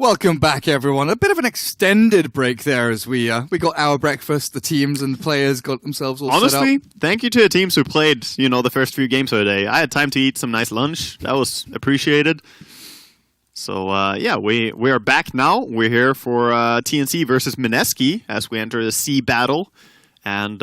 Welcome back, everyone. A bit of an extended break there as we got our breakfast. The teams and the players got themselves all set up. Honestly, thank you to the teams who played, the first few games of the day. I had time to eat some nice lunch. That was appreciated. So, we are back now. We're here for TNC versus Mineski as we enter the C battle. And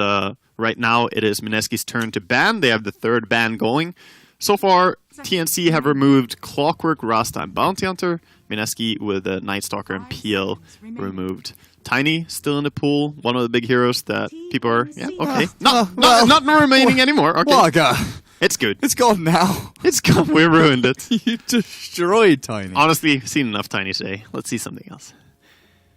right now, it is Mineski's turn to ban. They have the third ban going. So far, TNC have removed Clockwork, Rasta, and Bounty Hunter. Mineski with Night Stalker and PL removed. Tiny still in the pool. One of the big heroes that people are... Yeah, okay. Not remaining anymore. Okay. Wagga. It's good. It's gone now. It's gone. We ruined it. You destroyed Tiny. Honestly, seen enough Tiny today. Let's see something else.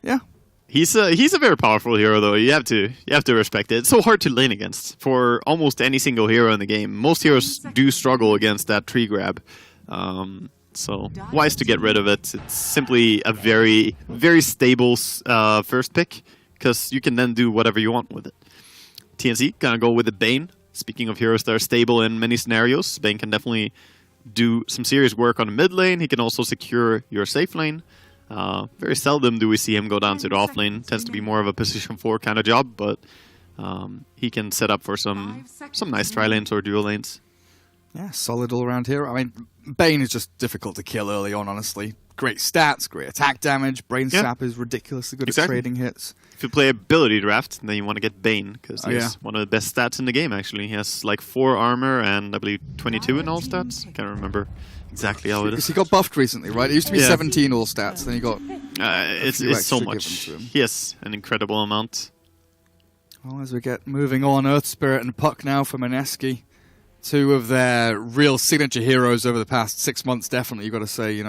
Yeah. He's a very powerful hero, though. You have to respect it. It's so hard to lane against for almost any single hero in the game. Most heroes do struggle against that tree grab. So wise to get rid of it. It's simply a very, very stable first pick because you can then do whatever you want with it. TNC gonna go with the Bane. Speaking of heroes that are stable in many scenarios, Bane can definitely do some serious work on the mid lane. He can also secure your safe lane. Very seldom do we see him go down to the off lane. Tends to be more of a position 4 kind of job, but he can set up for some nice tri lanes or dual lanes. Yeah, solid all around here. I mean, Bane is just difficult to kill early on, honestly. Great stats, great attack damage. Brain Sap is ridiculously good at trading hits. If you play ability draft, then you want to get Bane, because he's one of the best stats in the game, actually. He has like 4 armor and I believe 22 in all stats. Can't remember exactly how it is. He got buffed recently, right? It used to be 17 all stats, then he got it's so much. He has an incredible amount. Well, as we get moving on, Earth Spirit and Puck now for Mineski. Two of their real signature heroes over the past 6 months, definitely, you've got to say,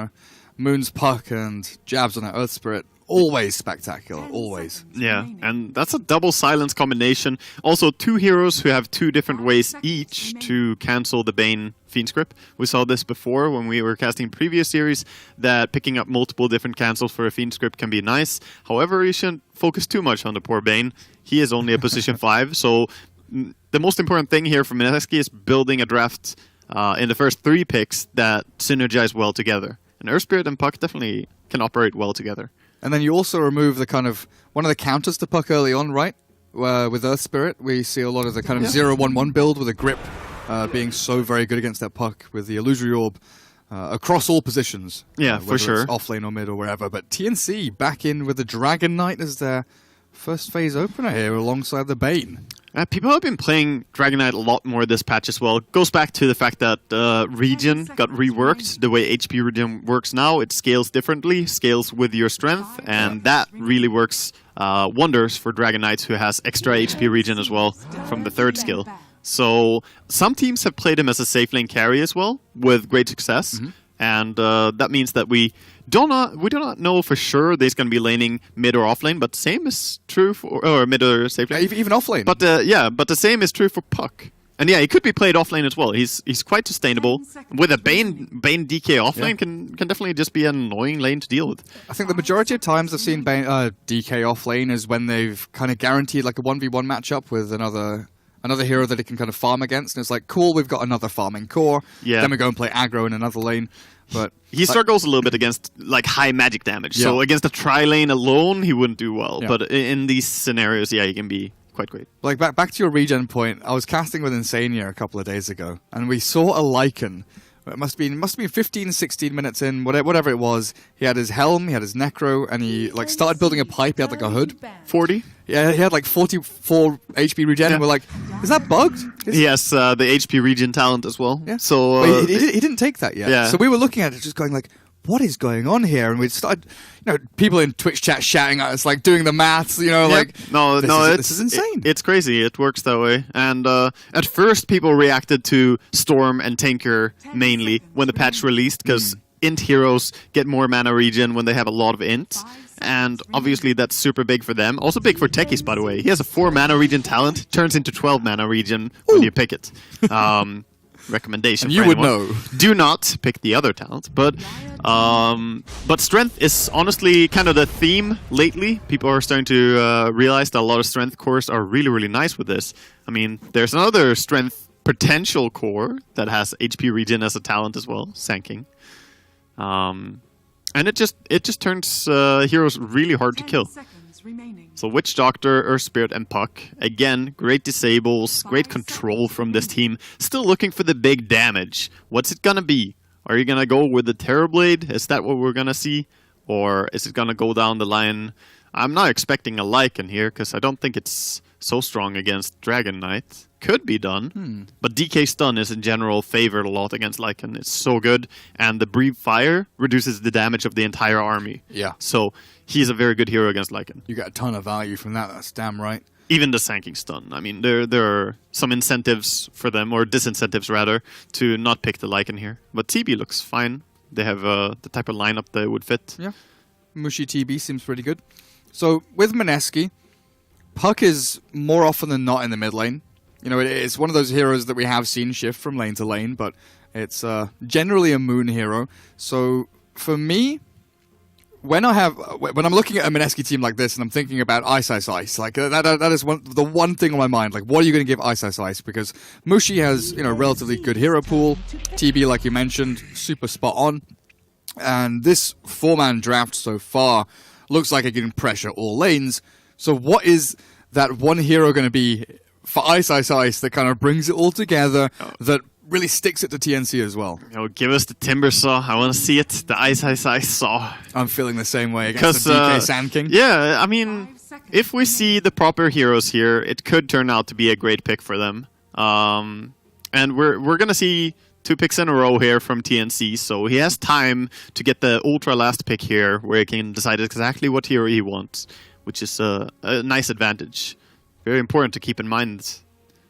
Moon's Puck and Jabs on that Earth Spirit. Always spectacular, always. Yeah, and that's a double silence combination. Also, 2 heroes who have 2 different ways each to cancel the Bane Fiend script. We saw this before when we were casting previous series, that picking up multiple different cancels for a Fiend script can be nice. However, you shouldn't focus too much on the poor Bane. He is only a position 5, so the most important thing here for Mineski is building a draft in the first 3 picks that synergize well together. And Earth Spirit and Puck definitely can operate well together. And then you also remove the kind of one of the counters to Puck early on, right? With Earth Spirit, we see a lot of the kind of 0-1-1 build with a grip being so very good against that Puck with the Illusory Orb across all positions. Yeah, for sure. It's off lane or mid or wherever. But TNC back in with the Dragon Knight as their first phase opener here alongside the Bane. People have been playing Dragon Knight a lot more this patch as well. It goes back to the fact that regen got reworked. The way HP regen works now, it scales differently, scales with your strength, and that really works wonders for Dragon Knights who has extra HP regen as well from the 3rd skill. So some teams have played him as a safe lane carry as well, with great success. And that means that we do not know for sure that he's going to be laning mid or off lane, but the same is true for mid or safe lane. Even off lane. But but the same is true for Puck. And yeah, he could be played off lane as well. He's quite sustainable. With a Bane DK off lane can definitely just be an annoying lane to deal with. I think the majority of times I've seen Bane DK off lane is when they've kind of guaranteed like a 1v1 matchup with another hero that it can kind of farm against, and it's like, cool, we've got another farming core. Yeah. Then we go and play aggro in another lane. But he struggles a little bit against like high magic damage. Yeah. So against a tri lane alone, he wouldn't do well. Yeah. But in these scenarios, he can be quite great. Like back to your regen point, I was casting with Insania a couple of days ago, and we saw a Lycan. It must have been 15, 16 minutes in, whatever it was. He had his helm, he had his necro, and he like started building a pipe. He had like a hood. 40? Yeah, he had like 44 HP regen, and we're like, is that bugged? He has the HP regen talent as well. Yeah. So but he didn't take that yet. Yeah. So we were looking at it just going like, what is going on here? And we started, people in Twitch chat shouting at us, like doing the maths, like, this is insane. It's crazy. It works that way. And at first, people reacted to Storm and Tanker mainly when the patch released, because int heroes get more mana regen when they have a lot of int. And obviously, that's super big for them. Also big for techies, by the way. He has a 4 mana regen talent, turns into 12 mana regen when you pick it. Recommendation. You would know. Do not pick the other talent, but strength is honestly kind of the theme lately. People are starting to realize that a lot of strength cores are really, really nice with this. I mean, there's another strength potential core that has HP regen as a talent as well, Sand King. And And it just turns heroes really hard to kill. So Witch Doctor, Earth Spirit, and Puck. Again, great disables, great control from this team. Still looking for the big damage. What's it gonna be? Are you gonna go with the Terrorblade? Is that what we're gonna see? Or is it gonna go down the line? I'm not expecting a Lycan here, because I don't think it's so strong against Dragon Knight. Could be done. But DK Stun is in general favored a lot against Lycan. It's so good. And the Breathe Fire reduces the damage of the entire army. Yeah. So he's a very good hero against Lycan. You get a ton of value from that, that's damn right. Even the Sanking Stun. I mean, there are some incentives for them, or disincentives rather, to not pick the Lycan here. But TB looks fine. They have the type of lineup that would fit. Yeah. Mushy TB seems pretty good. So with Mineski, Puck is more often than not in the mid lane. You know, it's one of those heroes that we have seen shift from lane to lane, but it's generally a Moon hero. So for me, when I'm looking at a Mineski team like this and I'm thinking about Ice, like that is the one thing on my mind. Like, what are you going to give Ice? Because Mushi has, you know, relatively good hero pool. TB, like you mentioned, super spot on. And this 4-man draft so far looks like it can pressure all lanes. So what is that one hero going to be for Ice that kind of brings it all together, that really sticks it to TNC as well? You know, give us the Timber Saw. I want to see it. The Ice Saw. I'm feeling the same way against the DK Sand King. Yeah, I mean, if we see the proper heroes here, it could turn out to be a great pick for them. And we're going to see 2 picks in a row here from TNC, so he has time to get the ultra last pick here, where he can decide exactly what hero he wants, which is a nice advantage. Very important to keep in mind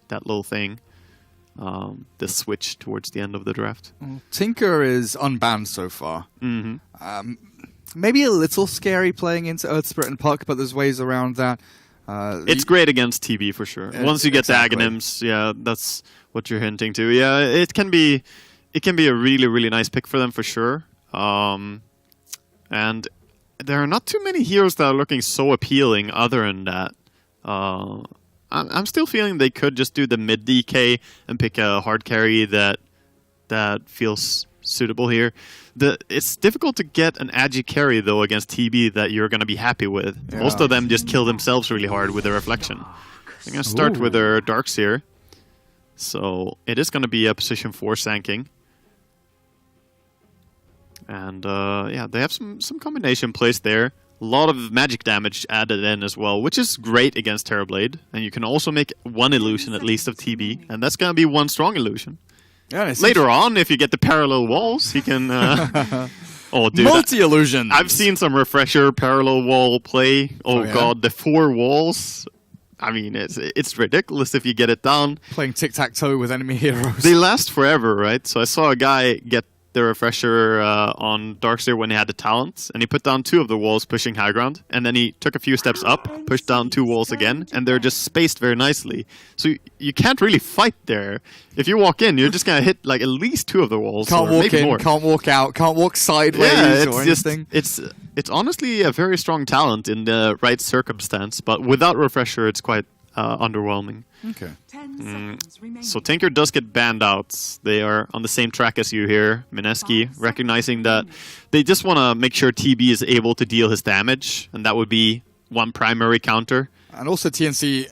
that little thing. The switch towards the end of the draft. Tinker is unbanned so far. Maybe a little scary playing into Earth Spirit and Puck, but there's ways around that. It's great against TB for sure. Once you get the Aghanims, yeah, that's what you're hinting to. Yeah, it can be a really, really nice pick for them for sure. And there are not too many heroes that are looking so appealing other than that. I'm still feeling they could just do the mid DK and pick a hard carry that feels suitable here. It's difficult to get an agi carry though against TB that you're going to be happy with. Yeah. Most of them just kill themselves really hard with their reflection. I'm going to start with their Darks here. So it is going to be a position 4 Sanking. And yeah, they have some combination plays there. A lot of magic damage added in as well, which is great against Terrorblade. And you can also make 1 illusion at least of TB, and that's going to be 1 strong illusion. Yeah, later on, if you get the parallel walls, he can... oh, dude, multi-illusion. I've seen some Refresher parallel wall play. Oh, yeah? God, the 4 walls. I mean, it's ridiculous if you get it down. Playing tic-tac-toe with enemy heroes. They last forever, right? So I saw a guy get the Refresher on Darkseer when he had the talents, and he put down 2 of the walls pushing high ground, and then he took a few steps up, pushed down 2 walls again, and they're just spaced very nicely. So you can't really fight there. If you walk in, you're just gonna hit like at least 2 of the walls. Can't walk maybe in, more. Can't walk out, can't walk sideways or anything. It's honestly a very strong talent in the right circumstance, but without Refresher, it's quite underwhelming. Okay. So Tinker does get banned out. They are on the same track as you here. Mineski, recognizing that they just want to make sure TB is able to deal his damage, and that would be 1 primary counter. And also TNC,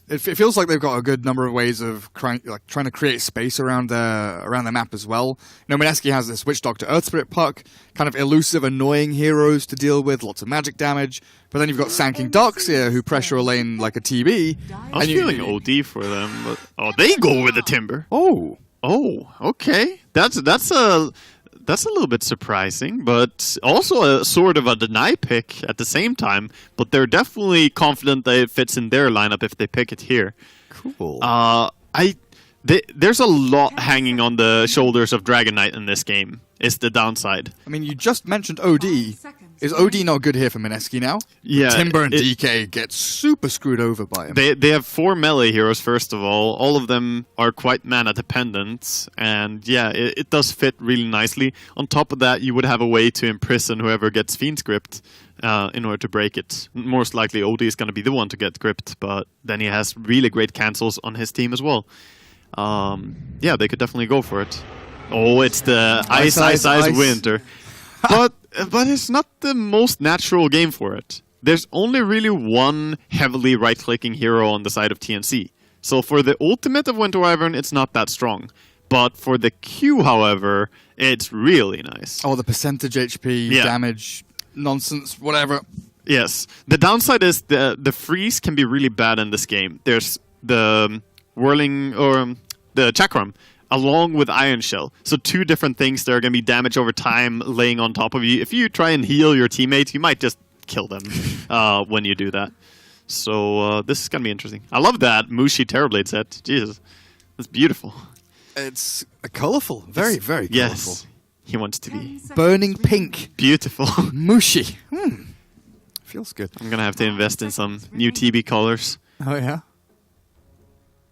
it feels like they've got a good number of ways of trying to create space around the map as well. You know, Mineski has this Witch Doctor, Earth Spirit Puck, kind of elusive, annoying heroes to deal with, lots of magic damage. But then you've got Sanking Darkseer, who pressure a lane like a TB. I was feeling OD for them, but they go with the Timber. Oh, okay. That's a little bit surprising, but also a sort of a deny pick at the same time. But they're definitely confident that it fits in their lineup if they pick it here. Cool. There's a lot hanging on the shoulders of Dragon Knight in this game. Is the downside. I mean, you just mentioned OD. Is OD not good here for Mineski now? Yeah. Timber and DK get super screwed over by him. They have 4 melee heroes, first of all. All of them are quite mana dependent. And yeah, it does fit really nicely. On top of that, you would have a way to imprison whoever gets Fiend Script in order to break it. Most likely OD is going to be the one to get gripped, but then he has really great cancels on his team as well. Yeah, they could definitely go for it. Oh, it's the Ice Winter. But But it's not the most natural game for it. There's only really one heavily right-clicking hero on the side of TNC. So for the ultimate of Winter Wyvern, it's not that strong. But for the Q, however, it's really nice. Oh, the percentage HP, damage, nonsense, whatever. Yes. The downside is the freeze can be really bad in this game. There's the whirling, or the chakram, along with Iron Shell. So two different things that are going to be damage over time laying on top of you. If you try and heal your teammates, you might just kill them when you do that. So this is going to be interesting. I love that Mushi Terrorblade set. Jesus. That's beautiful. It's colourful. Very, very colourful. Yes. He wants to be burning pink. Beautiful. Mushi. Feels good. I'm going to have to invest in some new TB colors. Oh, yeah?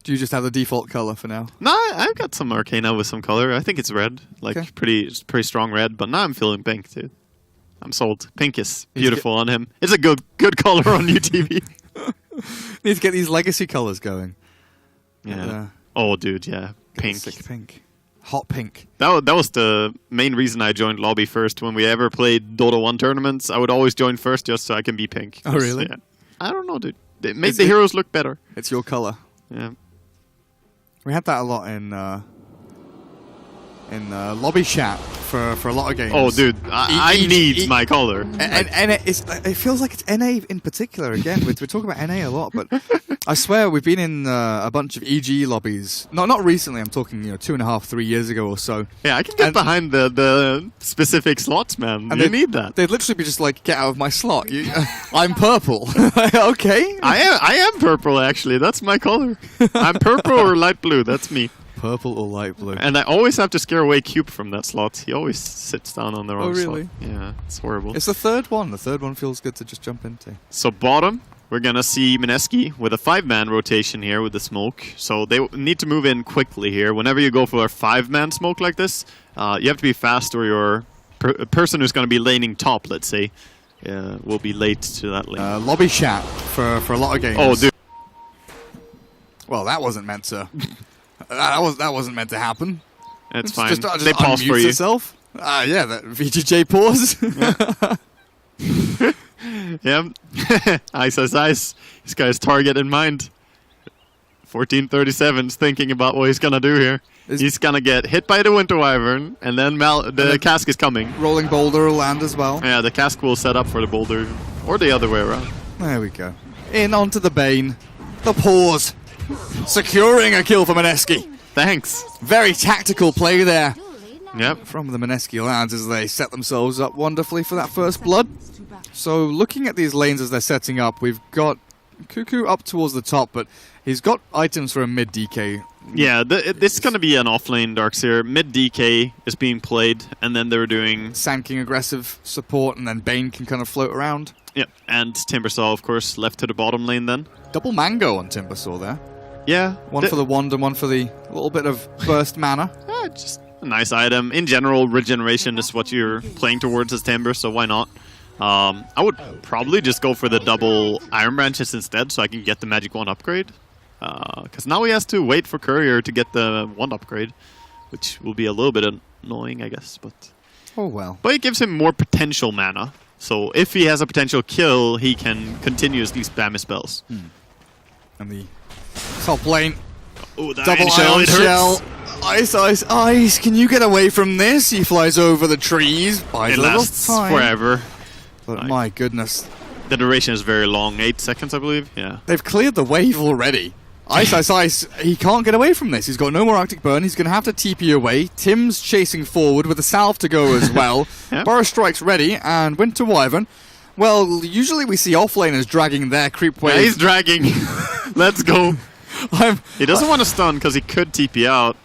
Do you just have the default colour for now? No, I've got some Arcana with some color. I think it's red. Like, pretty strong red. But now I'm feeling pink, too. I'm sold. Pink is beautiful on him. It's a good color on UTV. Need to get these legacy colours going. Yeah. Oh, dude, yeah. Pink. Sick pink. Hot pink. That was the main reason I joined Lobby first. When we ever played Dota 1 tournaments, I would always join first just so I can be pink. Oh, really? Yeah. I don't know, dude. They make the heroes look better. It's your colour. Yeah. We had that a lot in lobby chat for a lot of games. Oh, dude, I need my color. And it feels like it's NA in particular. Again, we're talking about NA a lot, but I swear we've been in a bunch of EG lobbies. Not recently. I'm talking 2.5, 3 years ago or so. Yeah, I can get behind the specific slots, man. And you need that. They'd literally be just like, get out of my slot. I'm purple. Okay. I am purple, actually. That's my color. I'm purple or light blue. That's me. Purple or light blue. And I always have to scare away Cube from that slot. He always sits down on the wrong slot. Oh, really? Yeah, it's horrible. It's the third one. The third one feels good to just jump into. So bottom, we're going to see Mineski with a 5-man rotation here with the smoke. So they need to move in quickly here. Whenever you go for a 5-man smoke like this, you have to be fast or your person who's going to be laning top, let's say, will be late to that lane. Lobby chat for a lot of games. Oh, dude. Well, that wasn't meant to... That wasn't meant to happen. It's fine. Just they pause for you. Yourself. Yeah, that VGJ pause. Yeah. Ice. This guy's target in mind. 1437's thinking about what he's gonna do here. He's gonna get hit by the Winter Wyvern, and then the cask is coming. Rolling boulder will land as well. Yeah, the cask will set up for the boulder, or the other way around. There we go. In onto the Bane. The pause. Securing a kill for Mineski. Thanks. Very tactical play there. Yep. From the Mineski lads as they set themselves up wonderfully for that first blood. So looking at these lanes as they're setting up, we've got Cuckoo up towards the top, but he's got items for a mid DK. Yeah, this is going to be an offlane Darkseer. Mid DK is being played, and then they're doing... Sanking aggressive support, and then Bane can kind of float around. Yep, and Timbersaw, of course, left to the bottom lane then. Double mango on Timbersaw there. Yeah. One for the wand and one for the little bit of burst mana. Just a nice item. In general, regeneration is what you're playing towards as Timber, so why not? I would probably just go for the double Iron Branches instead so I can get the Magic Wand upgrade. Because now he has to wait for Courier to get the wand upgrade, which will be a little bit annoying, I guess. But oh well. But it gives him more potential mana. So if he has a potential kill, he can continuously spam his spells. And the top lane. Oh, the double Iron Shell. Ice. Can you get away from this? He flies over the trees. It lasts forever. But my goodness. The duration is very long. 8 seconds, I believe. Yeah. They've cleared the wave already. Ice. He can't get away from this. He's got no more Arctic Burn. He's going to have to TP away. Tim's chasing forward with a salve to go as well. Burrow Strike's ready. And Winter Wyvern. Well, usually we see offlaners dragging their creep wave. Yeah, he's dragging. Let's go. He doesn't want to stun because he could TP out.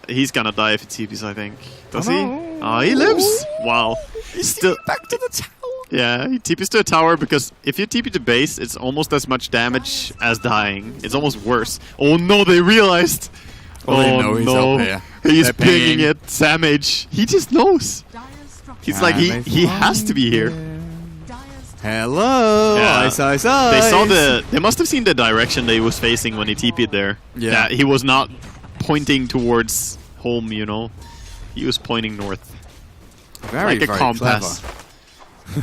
He's going to die if he TPs, I think. Does he? Oh, he lives. Wow. He's still back to the tower. Yeah, he TPs to a tower because if you TP to base, it's almost as much damage as dying. It's almost worse. Oh no, they realized. They know he's up here. He's pinging it. Samage. He just knows. He's like, he has to be here. Hello. Yeah. Ice. They saw they must have seen the direction that he was facing when he TP'd there. Yeah. He was not pointing towards home, He was pointing north. Very, like a very compass. clever.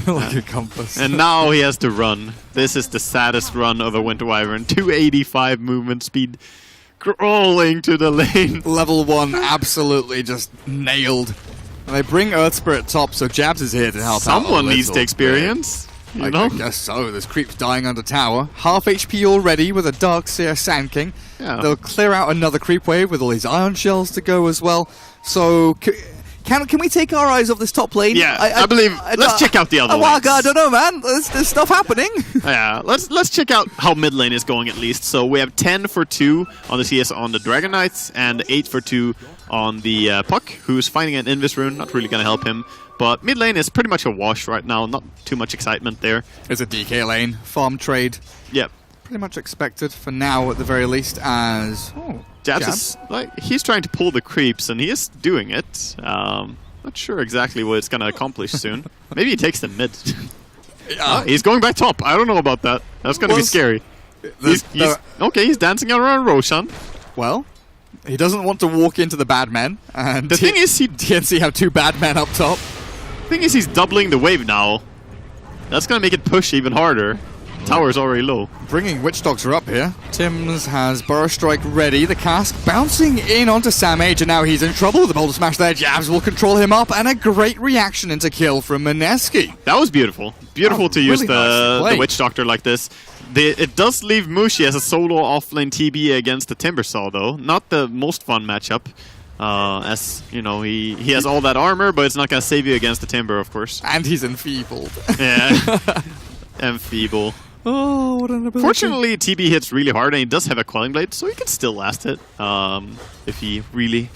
Like a compass. And now he has to run. This is the saddest run of a Winter Wyvern. 285 movement speed, crawling to the lane. Level 1 absolutely just nailed. And they bring Earth Spirit top, so Jabs is here to help out. Someone needs the experience. You know? I guess so. There's creeps dying under tower. Half HP already with a Darkseer Sand King. Yeah. They'll clear out another creep wave with all these Iron Shells to go as well. So can we take our eyes off this top lane? Yeah, I believe. Let's check out the other lanes. I don't know, man. There's stuff happening. Yeah, let's check out how mid lane is going at least. So we have 10 for 2 on the CS on the Dragon Knights and 8 for 2 on the Puck, who's finding an Invis rune. Not really gonna help him. But mid lane is pretty much a wash right now. Not too much excitement there. It's a DK lane. Farm trade. Yep. Pretty much expected for now at the very least as... Jabs is, like, he's trying to pull the creeps and he is doing it. Not sure exactly what it's going to accomplish soon. Maybe he takes the mid. He's going back top. I don't know about that. That's going to be scary. He's dancing around Roshan. Well, he doesn't want to walk into the bad men. And the thing is, TNC have 2 bad men up top. The thing is, he's doubling the wave now. That's going to make it push even harder. Tower's already low. Bringing Witch Doctor up here. Tims has Burrow Strike ready. The cask bouncing in onto Sam Age, and now he's in trouble with the Boulder Smash there. Jabs will control him up, and a great reaction into kill from Mineski. That was beautiful. Beautiful to use the Witch Doctor like this. It does leave Mushi as a solo offlane TB against the Timbersaw, though. Not the most fun matchup. As you know, he has all that armor, but it's not going to save you against the Timber, of course. And he's enfeebled. Yeah. Enfeeble. Oh, what an ability. Fortunately, TB hits really hard, and he does have a Quelling Blade, so he can still last it if he really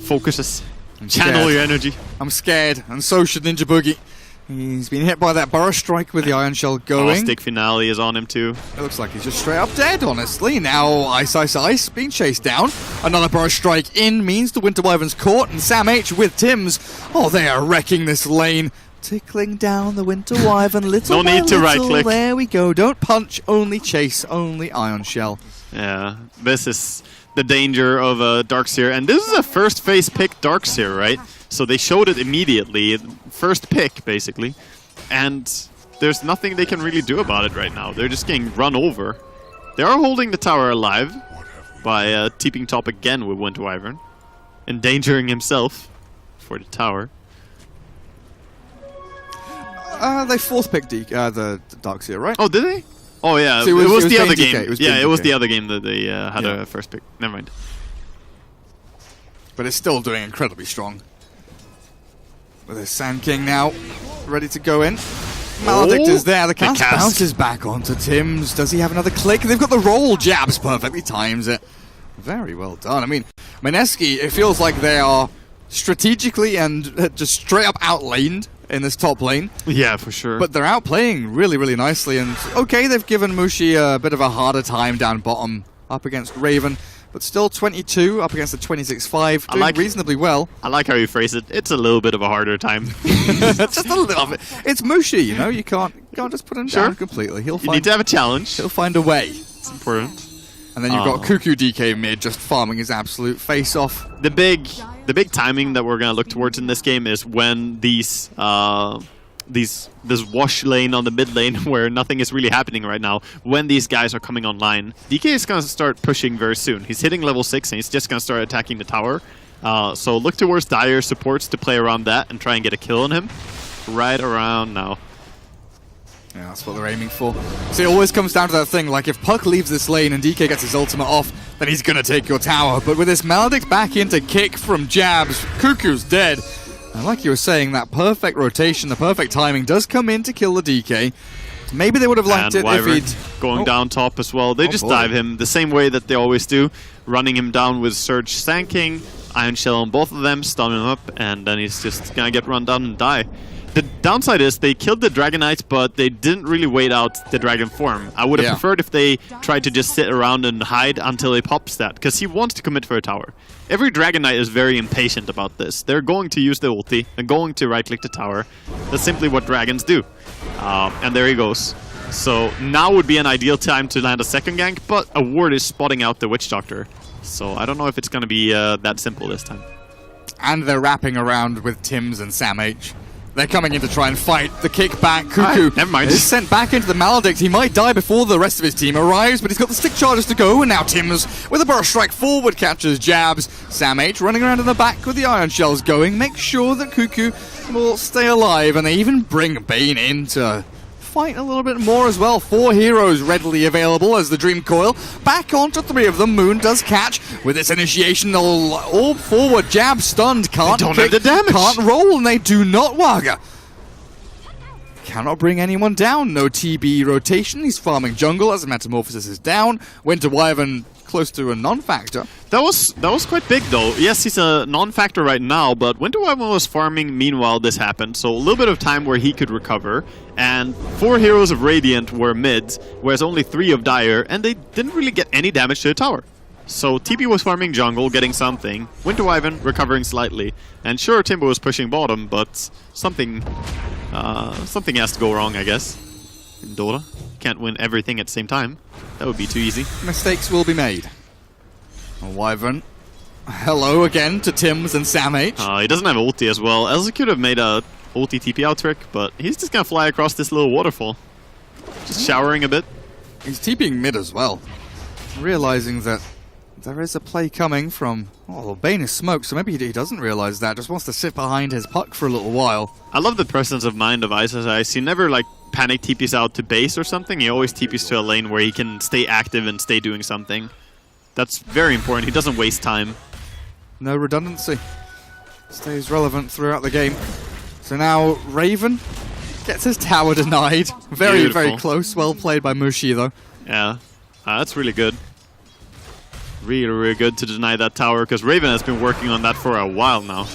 focuses. Channel your energy. I'm scared, and so should Ninja Boogie. He's been hit by that Burrow Strike with the Iron Shell going. Stick Finale is on him too. It looks like he's just straight up dead, honestly. Now Ice Ice Ice being chased down. Another Burrow Strike in means the Winter Wyvern's caught, and Sam H with Tims. Oh, they are wrecking this lane. Tickling down the Winter Wyvern, little no need to right click. There we go. Don't punch, only chase, only Iron Shell. Yeah, this is the danger of a Darkseer, and this is a first phase pick Darkseer, right? So they showed it immediately, first pick basically, and there's nothing they can really do about it right now. They're just getting run over. They are holding the tower alive by TPing top again with Winter Wyvern, endangering himself for the tower. They fourth picked the Darkseer, right? Oh, did they? Oh, yeah. So it was the other game. It was DK. the other game that they had a first pick. Never mind. But it's still doing incredibly strong. With his Sand King now ready to go in. Maledict is there. The cast bounces back onto Tims. Does he have another click? They've got the roll. Jabs perfectly times it. Very well done. I mean, Mineski, it feels like they are strategically and just straight up outlaned in this top lane. Yeah, for sure. But they're outplaying really, really nicely. And okay, they've given Mushi a bit of a harder time down bottom up against Raven. But still 22 up against the 26-5, doing reasonably well. I like how you phrase it. It's a little bit of a harder time. Just a little bit. It's Mushi, you know. You can't just put him down completely. You need to have a challenge. He'll find a way. It's important. And then you've got Cuckoo DK mid just farming his absolute face off. The big timing that we're gonna look towards in this game is when this wash lane on the mid lane where nothing is really happening right now, when these guys are coming online. DK is gonna start pushing very soon. He's hitting level 6 and he's just gonna start attacking the tower. So look towards Dire supports to play around that and try and get a kill on him. Right around now. Yeah, that's what they're aiming for. So it always comes down to that thing, like if Puck leaves this lane and DK gets his ultimate off, then he's gonna take your tower. But with this Maledict back into kick from Jabs, Cuckoo's dead. And like you were saying, that perfect rotation, the perfect timing does come in to kill the DK. Maybe they would have liked it if he'd... going down top as well. They just dive him the same way that they always do, running him down with Surge Sand King, Iron Shell on both of them, stun him up, and then he's just gonna get run down and die. The downside is they killed the Dragon Knight, but they didn't really wait out the Dragon form. I would have preferred if they tried to just sit around and hide until he pops that, because he wants to commit for a tower. Every Dragon Knight is very impatient about this. They're going to use the ulti, they're going to right-click the tower. That's simply what dragons do. And there he goes. So now would be an ideal time to land a second gank, but a ward is spotting out the Witch Doctor. So I don't know if it's going to be that simple this time. And they're wrapping around with Tims and Sam H. They're coming in to try and fight the kickback. Cuckoo never mind. is sent back into the Maledict. He might die before the rest of his team arrives, but he's got the stick charges to go, and now Tim's with a burst strike forward catches jabs. Sam H running around in the back with the iron shells going, make sure that Cuckoo will stay alive, and they even bring Bane in to fight a little bit more as well. 4 heroes readily available as the Dream Coil back onto 3 of them. Moon does catch with its initiation. All forward jab stunned. Can't don't kick, have the damage. can't roll, and they do not. Waga cannot bring anyone down. No TB rotation. He's farming jungle as the Metamorphosis is down. Winter Wyvern close to a non-factor. That was quite big though. Yes, he's a non-factor right now, but Winter Wyvern was farming meanwhile this happened, so a little bit of time where he could recover. And 4 heroes of Radiant were mids, whereas only 3 of Dire, and they didn't really get any damage to the tower. So TB was farming jungle, getting something. Winter Wyvern recovering slightly, and sure, Timber was pushing bottom, but something has to go wrong, I guess. In Dota, can't win everything at the same time. That would be too easy. Mistakes will be made. Wyvern. Hello again to Tims and Sam H. He doesn't have ulti as well. Elsa could have made a ulti TP out trick, but he's just gonna fly across this little waterfall. Just showering a bit. He's TPing mid as well. Realizing that there is a play coming from... Oh, Bane is smoked, so maybe he doesn't realize that. Just wants to sit behind his puck for a little while. I love the presence of mind of Ice. He never like panic TPs out to base or something. He always TPs to a lane where he can stay active and stay doing something. That's very important. He doesn't waste time. No redundancy. Stays relevant throughout the game. So now Raven gets his tower denied. Very, Beautiful. very close. Well played by Mushi, though. Yeah, that's really good. Really, really good to deny that tower, because Raven has been working on that for a while now.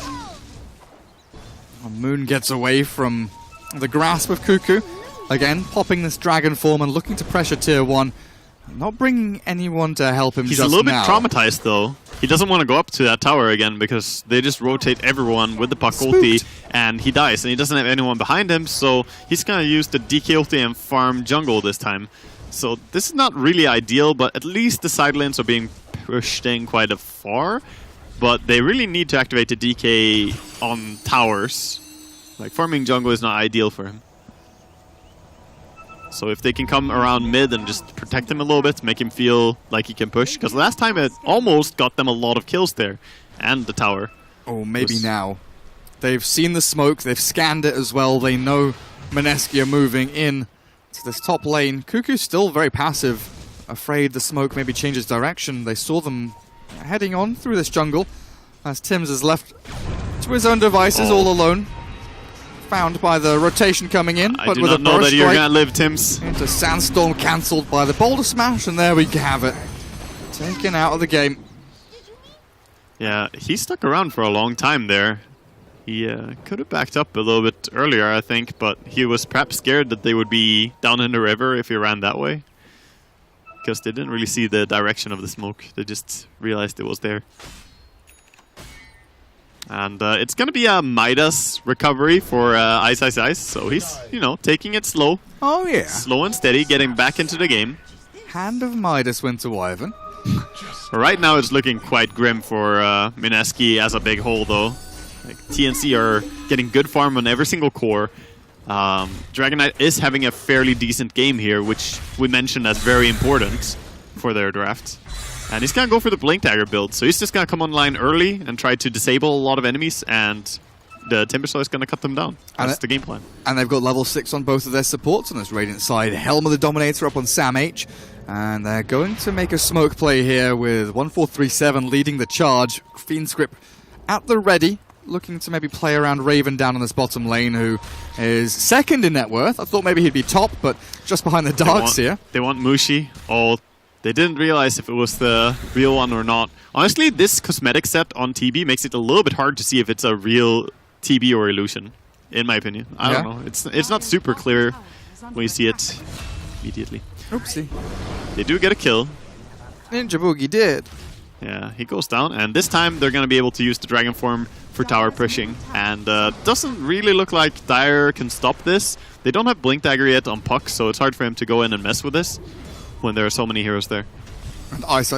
Moon gets away from the grasp of Cuckoo. Again, popping this dragon form and looking to pressure tier 1. Not bringing anyone to help him. He's just a little now. bit traumatized though. He doesn't want to go up to that tower again because they just rotate everyone with the puck ulti and he dies, and he doesn't have anyone behind him, so he's gonna use the DK ulti and farm jungle this time. So this is not really ideal, but at least the side lanes are being pushed in quite a far. But they really need to activate the DK on towers. Like, farming jungle is not ideal for him. So if they can come around mid and just protect him a little bit, make him feel like he can push. Because last time it almost got them a lot of kills there. And the tower. Oh, maybe now. They've seen the smoke, they've scanned it as well. They know Mineski are moving in to this top lane. Cuckoo's still very passive. Afraid the smoke maybe changes direction. They saw them heading on through this jungle. As Tims is left to his own devices all alone. Found by the rotation coming in, I but do with not a know burst that you're strike gonna live, Tims. into Sandstorm, cancelled by the Boulder Smash, and there we have it. Taken out of the game. Yeah, he stuck around for a long time there. He could have backed up a little bit earlier, I think, but he was perhaps scared that they would be down in the river if he ran that way. Because they didn't really see the direction of the smoke. They just realized it was there. And it's going to be a Midas recovery for Ice. So he's, taking it slow. Oh, yeah. Slow and steady, getting back into the game. Hand of Midas went to Wyvern. Right now it's looking quite grim for Mineski as a big hole, though. Like, TNC are getting good farm on every single core. Dragon Knight is having a fairly decent game here, which we mentioned as very important for their draft. And he's going to go for the Blink Dagger build, so he's just going to come online early and try to disable a lot of enemies, and the Timbersaw is going to cut them down. That's the game plan. And they've got level 6 on both of their supports on this Radiant side. Helm of the Dominator up on Sam H. And they're going to make a smoke play here with 1437 leading the charge. Fiendscript at the ready, looking to maybe play around Raven down on this bottom lane, who is second in net worth. I thought maybe he'd be top, but just behind the Darks here. They want Mushi. They didn't realize if it was the real one or not. Honestly, this cosmetic set on TB makes it a little bit hard to see if it's a real TB or illusion, in my opinion. I don't know. It's not super clear when you see it immediately. Oopsie. They do get a kill. Ninja Boogie did. Yeah, he goes down, and this time they're going to be able to use the Dragon Form for tower pushing. And doesn't really look like Dire can stop this. They don't have Blink Dagger yet on Puck, so it's hard for him to go in and mess with this when there are so many heroes there. And Ice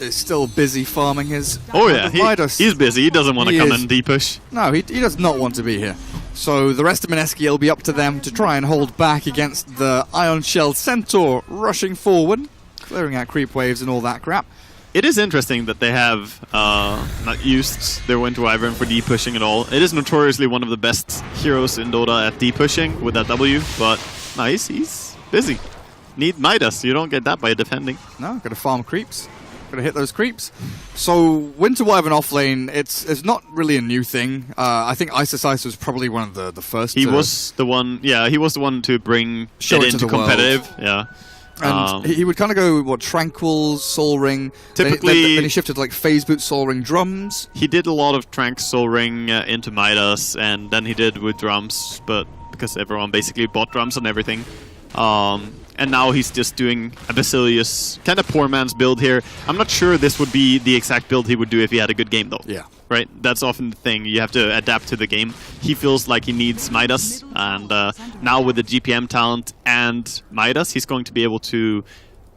is still busy farming his... Oh yeah, he's busy. He doesn't want to come and D-push. No, he does not want to be here. So the rest of Mineski, it'll be up to them to try and hold back against the Ion Shell Centaur rushing forward, clearing out creep waves and all that crap. It is interesting that they have not used their Winter Wyvern for D-pushing at all. It is notoriously one of the best heroes in Dota at D-pushing with that W, but no, he's busy. Need Midas, you don't get that by defending. No, gotta farm creeps. Gotta hit those creeps. So Winter Wyvern offlane, it's not really a new thing. I think Ice was probably one of the first. He was the one, yeah, he was the one to bring it into competitive. World. Yeah. And he would kind of go, what, Tranquil, Soul Ring. Typically, then he shifted to like Phase Boot, Soul Ring, Drums. He did a lot of Trank, Soul Ring into Midas, and then he did with Drums, but because everyone basically bought Drums and everything. And now he's just doing a Basilius, kind of poor man's build here. I'm not sure this would be the exact build he would do if he had a good game, though. Yeah. Right? That's often the thing. You have to adapt to the game. He feels like he needs Midas, and now with the GPM talent and Midas, he's going to be able to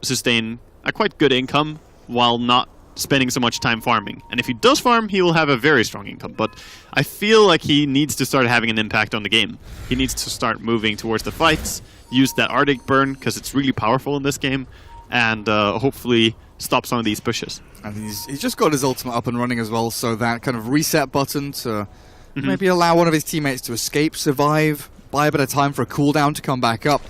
sustain a quite good income while not spending so much time farming. And if he does farm, he will have a very strong income. But I feel like he needs to start having an impact on the game. He needs to start moving towards the fights, use that Arctic Burn, because it's really powerful in this game, and hopefully stop some of these pushes. And he's just got his ultimate up and running as well, so that kind of reset button to maybe allow one of his teammates to escape, survive, buy a bit of time for a cooldown to come back up.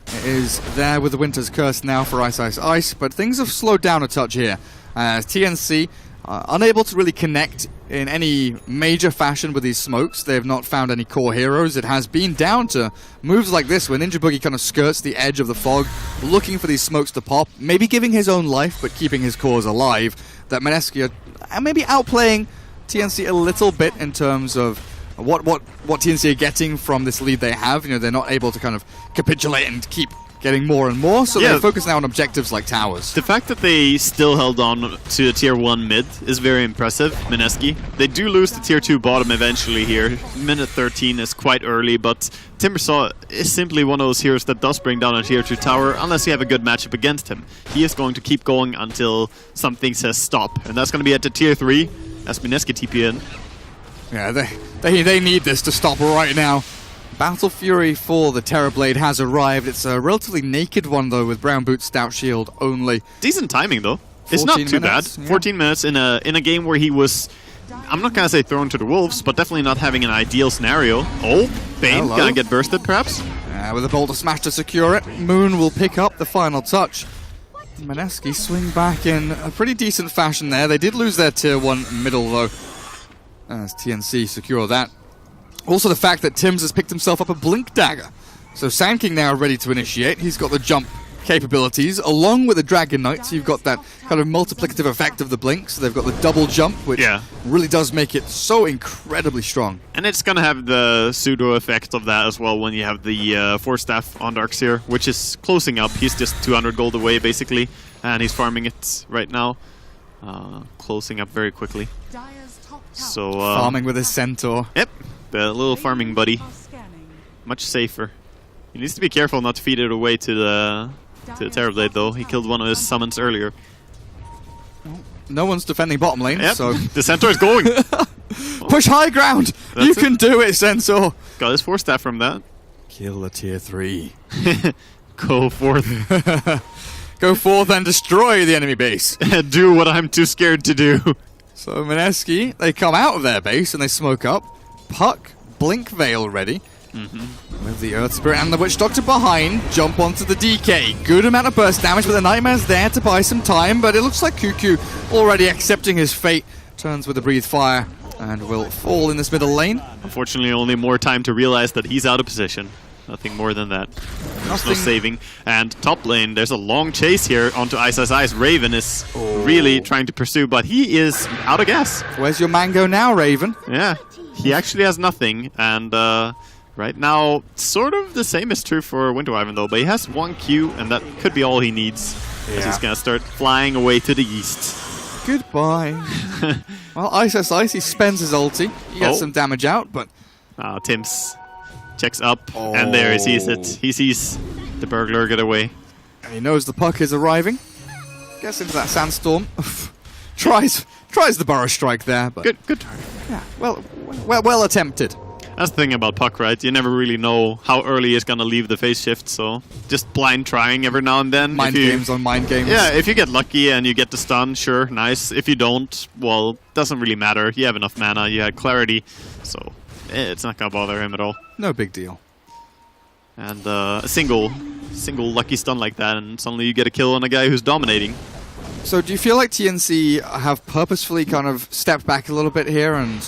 It is there with the Winter's Curse now for Ice, but things have slowed down a touch here. TNC unable to really connect in any major fashion with these smokes. They have not found any core heroes. It has been down to moves like this where Ninja Boogie kind of skirts the edge of the fog, looking for these smokes to pop, maybe giving his own life but keeping his cores alive. That Mineski are maybe outplaying TNC a little bit in terms of what TNC are getting from this lead they have. You know, they're not able to kind of capitulate and keep getting more and more, so they focus now on objectives like towers. The fact that they still held on to tier 1 mid is very impressive, Mineski. They do lose the tier 2 bottom eventually here. Minute 13 is quite early, but Timbersaw is simply one of those heroes that does bring down a tier 2 tower unless you have a good matchup against him. He is going to keep going until something says stop, and that's going to be at the tier 3 as Mineski TP in. Yeah, they need this to stop right now. Battle Fury for the Terrorblade has arrived. It's a relatively naked one, though, with Brown Boots, Stout Shield only. Decent timing, though. It's not too bad. Yeah. 14 minutes in a game where he was, I'm not going to say thrown to the wolves, but definitely not having an ideal scenario. Oh, Bane going to get bursted, perhaps? With a Boulder Smash to secure it, Moon will pick up the final touch. Mineski swing back in a pretty decent fashion there. They did lose their tier 1 middle, though, as TNC secure that. Also the fact that Tims has picked himself up a Blink Dagger. So Sand King now ready to initiate. He's got the jump capabilities, along with the Dragon Knight, so you've got that kind of multiplicative effect of the Blink. So they've got the double jump, which really does make it so incredibly strong. And it's going to have the pseudo effect of that as well when you have the Force Staff on Darkseer, which is closing up. He's just 200 gold away, basically, and he's farming it right now. Closing up very quickly. So farming with his Centaur. Yep. The little farming buddy. Much safer. He needs to be careful not to feed it away to the Terrorblade, though. He killed one of his summons earlier. No one's defending bottom lane, so... The Centaur's going! Push high ground! You can do it, Centaur! Got his Force Staff from that. Kill a tier 3. Go forth. Go forth and destroy the enemy base. Do what I'm too scared to do. So Mineski, they come out of their base and they smoke up. Puck, Blink Veil ready. With the Earth Spirit and the Witch Doctor behind, jump onto the DK. Good amount of burst damage, but the Nightmare's there to buy some time. But it looks like Cuckoo already accepting his fate. Turns with the Breathe Fire and will fall in this middle lane. Unfortunately, only more time to realize that he's out of position. Nothing more than that. There's no saving. And top lane, there's a long chase here onto Ice. Raven is really trying to pursue, but he is out of gas. Where's your mango now, Raven? Yeah, he actually has nothing. And right now, sort of the same is true for Winter Wyvern, though. But he has 1 Q, and that could be all he needs. As he's going to start flying away to the east. Goodbye. Well, Ice, he spends his ulti. He gets some damage out, but... Tims checks up, and there he sees it. He sees the burglar get away. And he knows the puck is arriving. Gets into that sandstorm. tries the burrow strike there, but... Good. Yeah, well attempted. That's the thing about Puck, right? You never really know how early he's gonna leave the phase shift, so just blind trying every now and then. Mind games on mind games. Yeah, if you get lucky and you get the stun, sure, nice. If you don't, well, doesn't really matter. You have enough mana, you had clarity, so it's not gonna bother him at all. No big deal. And a single lucky stun like that, and suddenly you get a kill on a guy who's dominating. So do you feel like TNC have purposefully kind of stepped back a little bit here and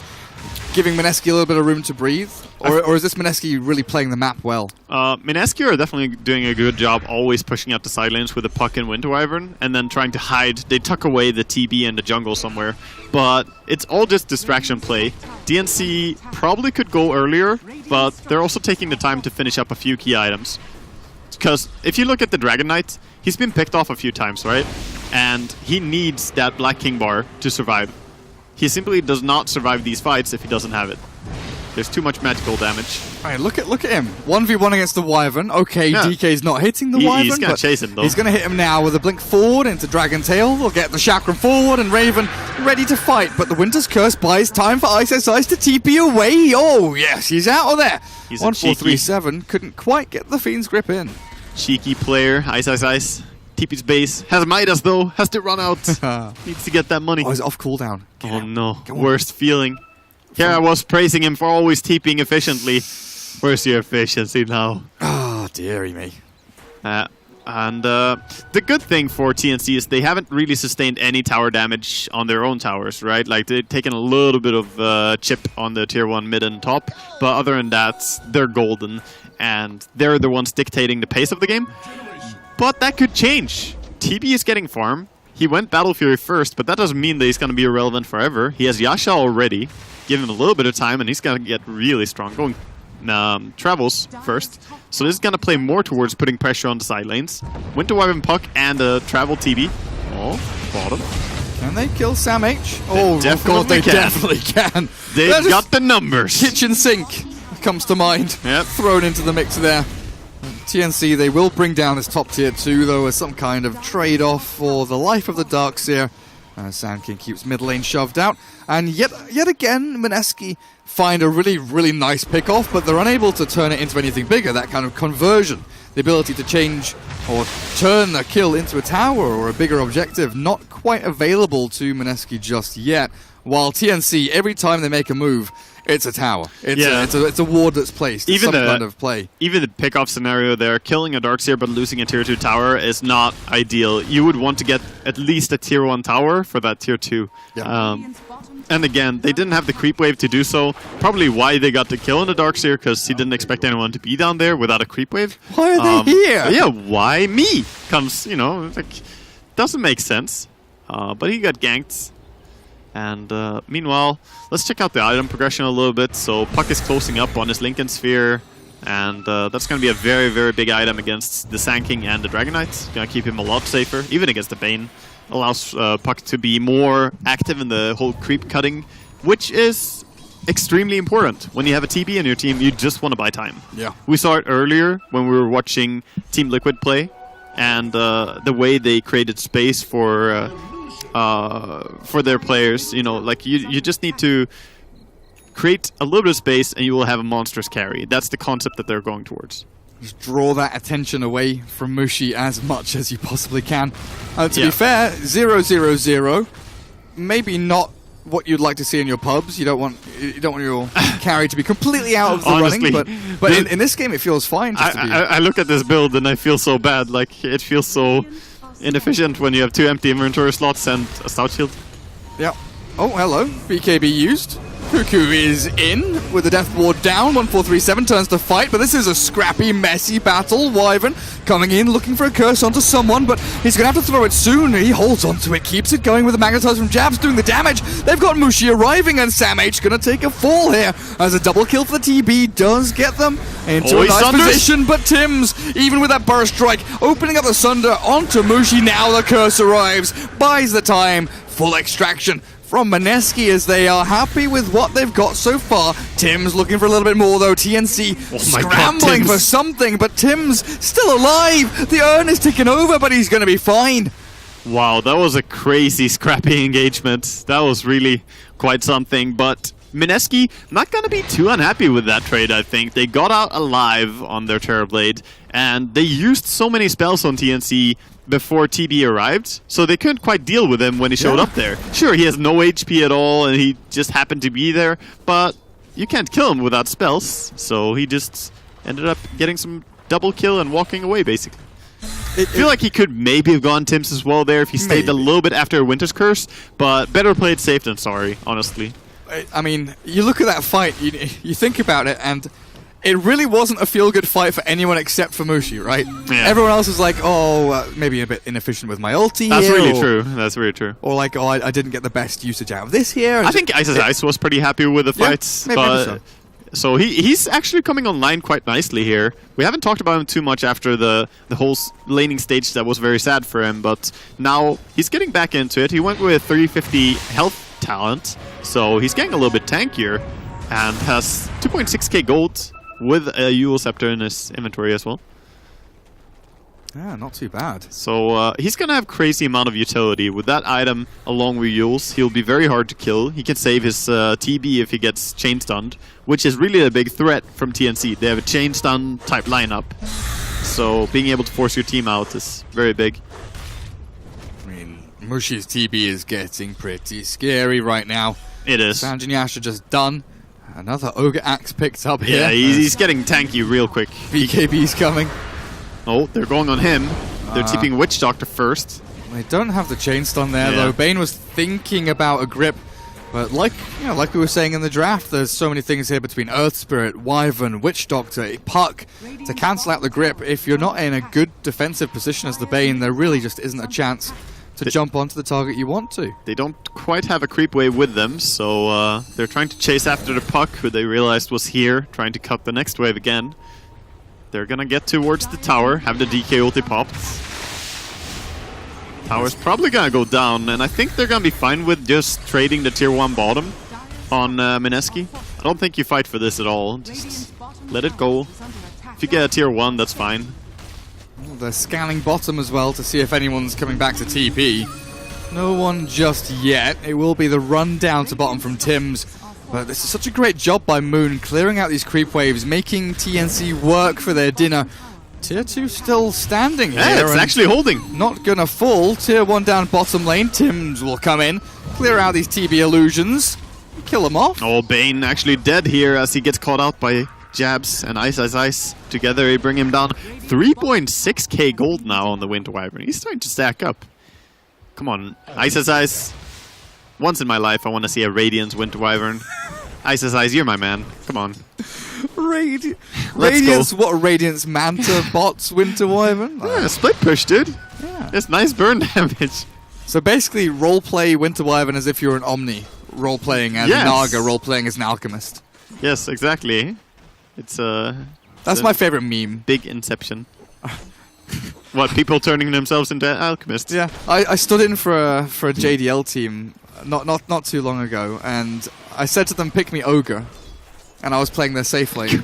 giving Mineski a little bit of room to breathe? Or is this Mineski really playing the map well? Mineski are definitely doing a good job always pushing out the side lanes with the Puck and Winter Wyvern and then trying to hide. They tuck away the TB in the jungle somewhere. But it's all just distraction play. DNC probably could go earlier, but they're also taking the time to finish up a few key items. Because if you look at the Dragon Knight, he's been picked off a few times, right? And he needs that Black King bar to survive. He simply does not survive these fights if he doesn't have it. There's too much magical damage. Alright, look at him. 1v1 against the Wyvern. Okay, yeah. DK's not hitting the Wyvern. He's going to chase him, though. He's going to hit him now with a blink forward into Dragon Tail. They'll get the Chakram forward and Raven ready to fight. But the Winter's Curse buys time for Ice to TP away. Oh, yes, he's out of there. 1437 couldn't quite get the Fiend's grip in. Cheeky player. Ice. TP's base. Has Midas, though. Has to run out. Needs to get that money. Oh, he's off cooldown. Oh, no. Worst feeling. Here I was praising him for always TPing efficiently. Where's your efficiency now? Oh, dearie me. The good thing for TNC is they haven't really sustained any tower damage on their own towers, right? Like, they've taken a little bit of chip on the tier 1 mid and top, but other than that, they're golden, and they're the ones dictating the pace of the game. But that could change. TB is getting farm. He went Battle Fury first, but that doesn't mean that he's going to be irrelevant forever. He has Yasha already. Give him a little bit of time, and he's going to get really strong. Going Travels first. So this is going to play more towards putting pressure on the side lanes. Winter Wyvern Puck and Travel TB. Oh, bottom. Can they kill Sam H? Oh, of course they definitely can. They've got the numbers. Kitchen sink comes to mind. Yep. Thrown into the mix there. TNC, they will bring down this top tier 2, though, as some kind of trade-off for the life of the Darkseer. Sand King keeps mid lane shoved out. And yet again, Mineski find a really nice pick-off, but they're unable to turn it into anything bigger. That kind of conversion, the ability to change or turn a kill into a tower or a bigger objective, not quite available to Mineski just yet. While TNC, every time they make a move, it's a tower. It's a ward that's placed. Even some kind of play. Even the pick-off scenario there, killing a Darkseer but losing a tier 2 tower is not ideal. You would want to get at least a tier 1 tower for that tier 2. Yeah. And again, they didn't have the creep wave to do so. Probably why they got the kill on the Darkseer, because he didn't expect anyone to be down there without a creep wave. Why are they here? Yeah, why me? Comes, like, doesn't make sense. But he got ganked. And meanwhile, let's check out the item progression a little bit. So Puck is closing up on his Lincoln Sphere, and that's going to be a very big item against the Sand King and the Dragon Knight. Going to keep him a lot safer, even against the Bane. Allows Puck to be more active in the whole creep cutting, which is extremely important. When you have a TB in your team, you just want to buy time. Yeah. We saw it earlier when we were watching Team Liquid play, and the way they created space for their players. Like you just need to create a little bit of space and you will have a monstrous carry. That's the concept that they're going towards. Just draw that attention away from Mushi as much as you possibly can. To be fair, 0-0-0, maybe not what you'd like to see in your pubs. You don't want your carry to be completely out of the Honestly, running, but in this game it feels fine. I look at this build and I feel so bad. Like, it feels so inefficient when you have 2 empty inventory slots and a stout shield. Yeah. Oh, hello. BKB used. Cuckoo is in with the Death Ward down. 1437 turns to fight, but this is a scrappy, messy battle. Wyvern coming in, looking for a curse onto someone, but he's going to have to throw it soon. He holds onto it, keeps it going with the Magnetize from jabs, doing the damage. They've got Mushi arriving, and Sam H going to take a fall here as a double kill for the TB does get them into a nice position, but Tim's, even with that burst strike, opening up the Sunder onto Mushi. Now the curse arrives, buys the time, full extraction from Mineski as they are happy with what they've got so far. Tim's looking for a little bit more though. TNC scrambling for something, but Tim's still alive. The urn is ticking over, but he's going to be fine. Wow, that was a crazy scrappy engagement. That was really quite something, but Mineski not going to be too unhappy with that trade, I think. They got out alive on their Terrorblade, and they used so many spells on TNC before TB arrived, so they couldn't quite deal with him when he showed up there. Sure, he has no HP at all, and he just happened to be there, but you can't kill him without spells, so he just ended up getting some double kill and walking away, basically. I feel like he could maybe have gone Tims as well there if he stayed a little bit after Winter's Curse, but better played safe than sorry, honestly. I mean, you look at that fight, you think about it, and it really wasn't a feel-good fight for anyone except for Mushi, right? Yeah. Everyone else was like, oh, maybe a bit inefficient with my ulti That's here, really true. That's really true. Or like, oh, I didn't get the best usage out of this here. I think Ice was pretty happy with the fights. Maybe so. So he's actually coming online quite nicely here. We haven't talked about him too much after the whole laning stage that was very sad for him, but now he's getting back into it. He went with 350 health talent, so he's getting a little bit tankier and has 2.6k gold with a Eul Scepter in his inventory as well. Yeah, not too bad. So he's going to have crazy amount of utility. With that item along with Euls, he'll be very hard to kill. He can save his TB if he gets chain stunned, which is really a big threat from TNC. They have a chain stun type lineup, so being able to force your team out is very big. I mean, Mushi's TB is getting pretty scary right now. It is. Sanjin Yasha just done. Another Ogre Axe picked up here. Yeah, he's getting tanky real quick. BKB's coming. Oh, they're going on him. They're tipping Witch Doctor first. They don't have the chain stun there, though. Bane was thinking about a grip, but like we were saying in the draft, there's so many things here between Earth Spirit, Wyvern, Witch Doctor, Puck to cancel out the grip. If you're not in a good defensive position as the Bane, there really just isn't a chance to jump onto the target you want to. They don't quite have a creep wave with them, so they're trying to chase after the Puck, who they realized was here, trying to cut the next wave again. They're gonna get towards the tower, have the DK ulti popped. Tower's probably gonna go down, and I think they're gonna be fine with just trading the tier 1 bottom on Mineski. I don't think you fight for this at all, just let it go. If you get a tier 1, that's fine. Well, they're scanning bottom as well to see if anyone's coming back to TP. No one just yet. It will be the run down to bottom from Tims. But this is such a great job by Moon, clearing out these creep waves, making TNC work for their dinner. Tier 2 still standing here. Yeah, it's actually holding. Not gonna fall. Tier 1 down bottom lane. Tims will come in, clear out these TB illusions, kill them off. Oh, Bane actually dead here as he gets caught out by Jabs and Ice. Together they bring him down. 3.6k gold now on the Winter Wyvern. He's starting to stack up. Come on, Ice. Once in my life, I want to see a Radiance Winter Wyvern. Ice, you're my man. Come on. Radiance, what Radiance Manta bots Winter Wyvern? Yeah, split push, dude. Yeah. It's nice burn damage. So basically, roleplay Winter Wyvern as if you're an Omni. Roleplaying as a Naga, roleplaying as an Alchemist. Yes, exactly. It's That's my favorite meme. Big Inception. What, people turning themselves into alchemists? Yeah, I stood in for a JDL team not too long ago, and I said to them, pick me Ogre, and I was playing their safe lane.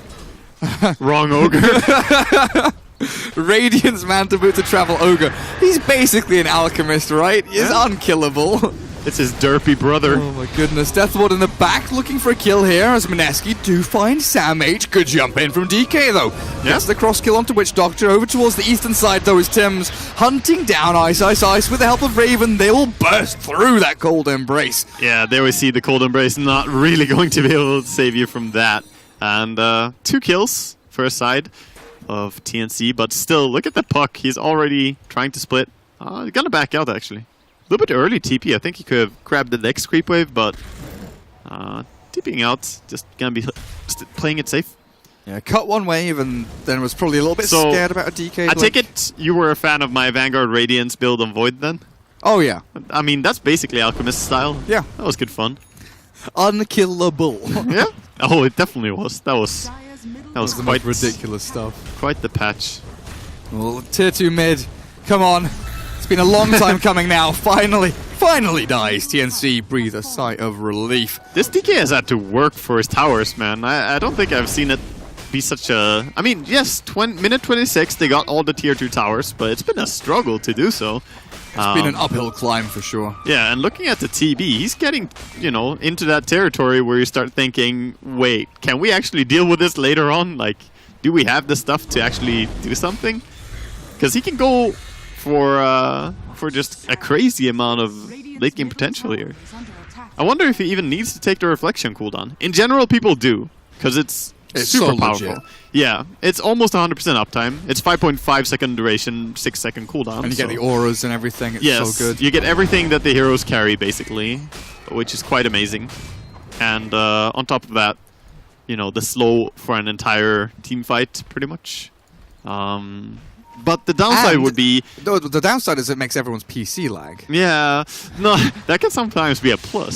Wrong Ogre. Radiance Manta Boot to travel Ogre. He's basically an alchemist, right? He's unkillable. It's his derpy brother. Oh my goodness. Deathward in the back looking for a kill here as Mineski do find Sam H. Good jump in from DK though. Gets the cross kill onto Witch Doctor. Over towards the eastern side though is Tims. Hunting down Ice. With the help of Raven, they will burst through that cold embrace. Yeah, there we see the cold embrace not really going to be able to save you from that. And 2 kills for a side of TNC, but still, look at the Puck. He's already trying to split. He's gonna back out actually. A little bit early TP. I think he could have grabbed the next creep wave, but TPing out, just gonna be playing it safe. Yeah, cut one wave and then was probably a little bit scared about a DK. I take it you were a fan of my Vanguard Radiance build on Void then? Oh yeah. I mean, that's basically Alchemist style. Yeah. That was good fun. Unkillable. Yeah. Oh, it definitely was. That was quite ridiculous stuff. Quite the patch. Well, tier 2 mid. Come on. It's been a long time coming now. Finally dies. TNC breathe a sigh of relief. This DK has had to work for his towers, man. I don't think I've seen it be such a... I mean, yes, minute 26, they got all the tier 2 towers, but it's been a struggle to do so. It's been an uphill climb for sure. Yeah, and looking at the TB, he's getting, you know, into that territory where you start thinking, wait, can we actually deal with this later on? Like, do we have the stuff to actually do something? Because he can go for just a crazy amount of late game potential here. I wonder if he even needs to take the reflection cooldown. In general, people do, because it's super so powerful. legit. Yeah, it's almost 100% uptime. It's 5.5 second duration, 6 second cooldown. And you get the auras and everything. It's yes, so good. You get everything that the heroes carry, basically, which is quite amazing. And on top of that, you know, the slow for an entire team fight, pretty much. But the downside would be... The downside is it makes everyone's PC lag. Yeah, no, that can sometimes be a plus.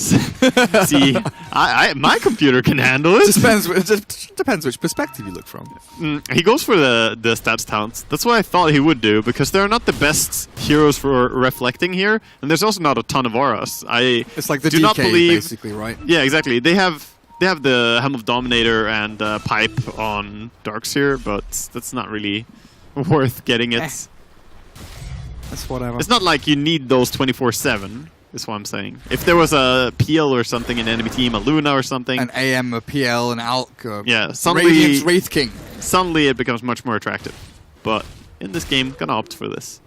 See, my computer can handle it. It depends which perspective you look from. He goes for the stats talents. That's what I thought he would do, because they're not the best heroes for reflecting here, and there's also not a ton of auras. It's like the do DK, not believe, basically, right? Yeah, exactly. They have the Helm of Dominator and Pipe on Darks here, but that's not really worth getting it. That's whatever. It's not like you need those 24/7, is what I'm saying. If there was a PL or something in enemy team, a Luna or something, An AM, a PL, an Alk, yeah, suddenly Radiant's Wraith King. Suddenly it becomes much more attractive. But in this game, gonna opt for this.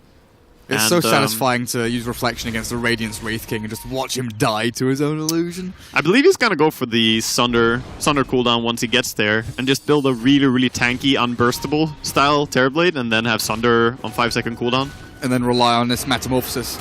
It's And, so satisfying to use Reflection against the Radiant's Wraith King and just watch him die to his own illusion. I believe he's gonna go for the Sunder cooldown once he gets there, and just build a really, really tanky, unburstable style Terrorblade, and then have Sunder on 5-second cooldown. And then rely on this Metamorphosis.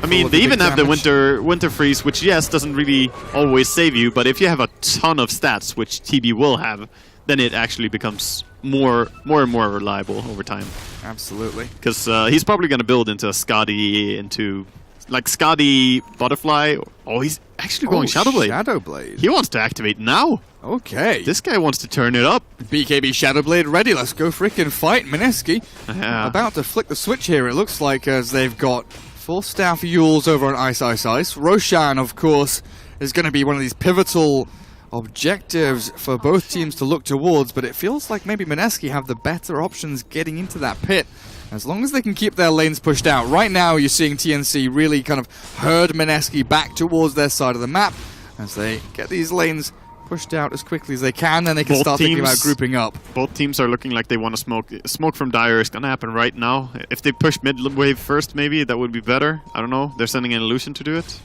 I mean, they even have the winter freeze, which yes doesn't really always save you, but if you have a ton of stats, which TB will have, then it actually becomes more and more reliable over time. Absolutely. Because he's probably going to build into a Skadi, into like Skadi Butterfly. Oh, he's actually going Shadowblade. Shadowblade. He wants to activate now. Okay. This guy wants to turn it up. BKB Shadowblade ready. Let's go freaking fight. Mineski Yeah. about to flick the switch here, it looks like, as they've got full staff Yules over on Ice. Roshan, of course, is going to be one of these pivotal objectives for both teams to look towards, but it feels like maybe Mineski have the better options getting into that pit, as long as they can keep their lanes pushed out. Right now, you're seeing TNC really kind of herd Mineski back towards their side of the map, as they get these lanes pushed out as quickly as they can, and they can start thinking about grouping up. Both teams are looking like they want to smoke. Smoke from Dire is going to happen right now. If they push mid wave first, maybe, that would be better. I don't know. They're sending an illusion to do it.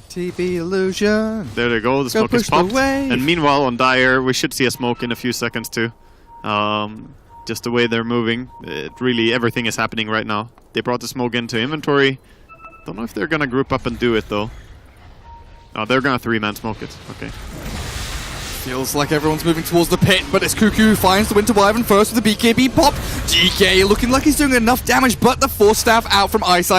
TB illusion. There they go. The smoke is popped. And meanwhile, on Dire, we should see a smoke in a few seconds too. Just the way they're moving, really everything is happening right now. They brought the smoke into inventory. Don't know if they're gonna group up and do it though. Oh, they're gonna 3-man smoke it. Okay. Feels like everyone's moving towards the pit, but it's Cuckoo who finds the Winter Wyvern first with the BKB pop. DK looking like he's doing enough damage, but the Force Staff out from Ice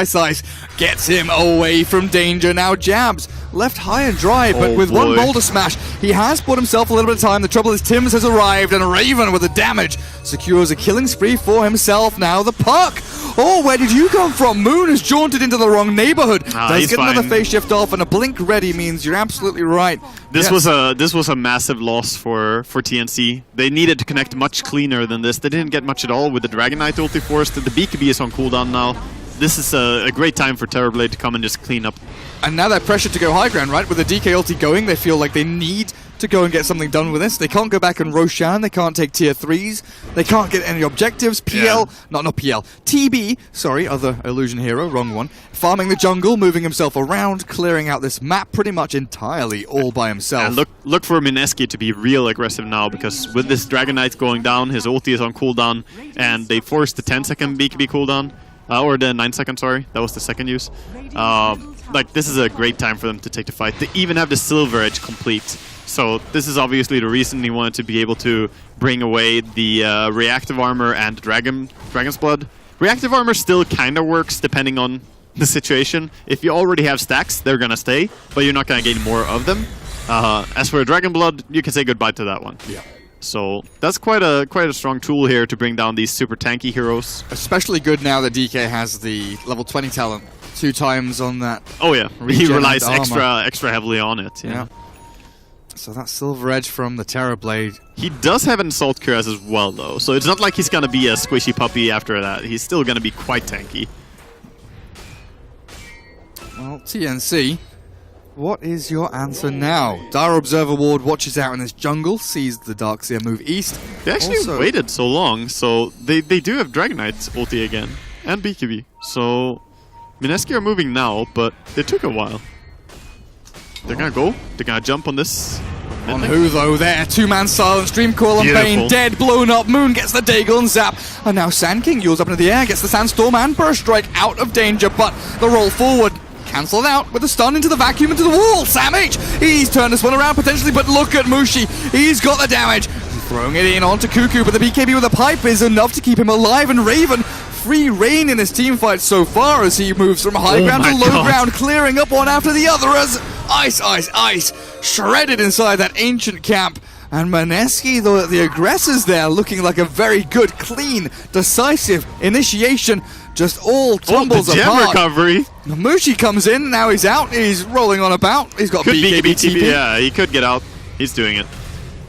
gets him away from danger. Now Jabs left high and dry, but with one boulder smash, he has bought himself a little bit of time. The trouble is Tims has arrived, and Raven with the damage secures a killing spree for himself. Now the puck. Oh, where did you come from? Moon has jaunted into the wrong neighborhood. Does get another phase shift off, and a blink ready means you're absolutely right. This was a massive loss for TNC. They needed to connect much cleaner than this. They didn't get much at all with the Dragon Knight ulti forced. The BKB is on cooldown now. This is a great time for Terrorblade to come and just clean up. And now they're pressured to go high ground, right? With the DK ulti going, they feel like they need to go and get something done with this. They can't go back and Roshan, they can't take tier 3s, they can't get any objectives. PL, not PL, TB, sorry, other illusion hero, wrong one. Farming the jungle, moving himself around, clearing out this map pretty much entirely all by himself. And look for Mineski to be real aggressive now, because with this Dragon Knight going down, his ulti is on cooldown, and they forced the 10-second BKB cooldown. Or the 9-second, sorry. That was the second use. Like, this is a great time for them to take the fight. They even have the Silver Edge complete. So this is obviously the reason he wanted to be able to bring away the reactive armor and Dragon's Blood. Reactive armor still kind of works depending on the situation. If you already have stacks, they're going to stay, but you're not going to gain more of them. As for Dragon Blood, you can say goodbye to that one. Yeah. So that's quite a strong tool here to bring down these super tanky heroes. Especially good now that DK has the level 20 talent 2 times on that. Oh yeah, he relies extra heavily on it. Yeah. So that Silver Edge from the Terrorblade. He does have an Assault Cuirass as well though, so it's not like he's gonna be a squishy puppy after that. He's still gonna be quite tanky. Well, TNC, what is your answer now? Dire Observer Ward watches out in this jungle, sees the Darkseer move east. They actually waited so long, so they do have Dragonite's ulti again, and BKB. So Mineski are moving now, but they took a while. They're gonna go. They're gonna jump on this. On who though? There, two-man silence, Dreamcoil and Bane dead, blown up. Moon gets the Daigle and Zap, and now Sand King yours up into the air, gets the Sandstorm and Burst Strike out of danger, but the roll forward cancelled out with a stun into the vacuum into the wall. Sam H, he's turned this one around potentially, but look at Mushi, he's got the damage. Throwing it in onto Cuckoo, but the BKB with a pipe is enough to keep him alive, and Raven free reign in this team fight so far as he moves from high ground to low ground, clearing up one after the other as Ice shredded inside that ancient camp. And Mineski, the aggressors there, looking like a very good, clean, decisive initiation. Just all tumbles apart. Recovery. Mushi comes in, now he's out, he's rolling on about. He's got BKB TP. Yeah, he could get out. He's doing it.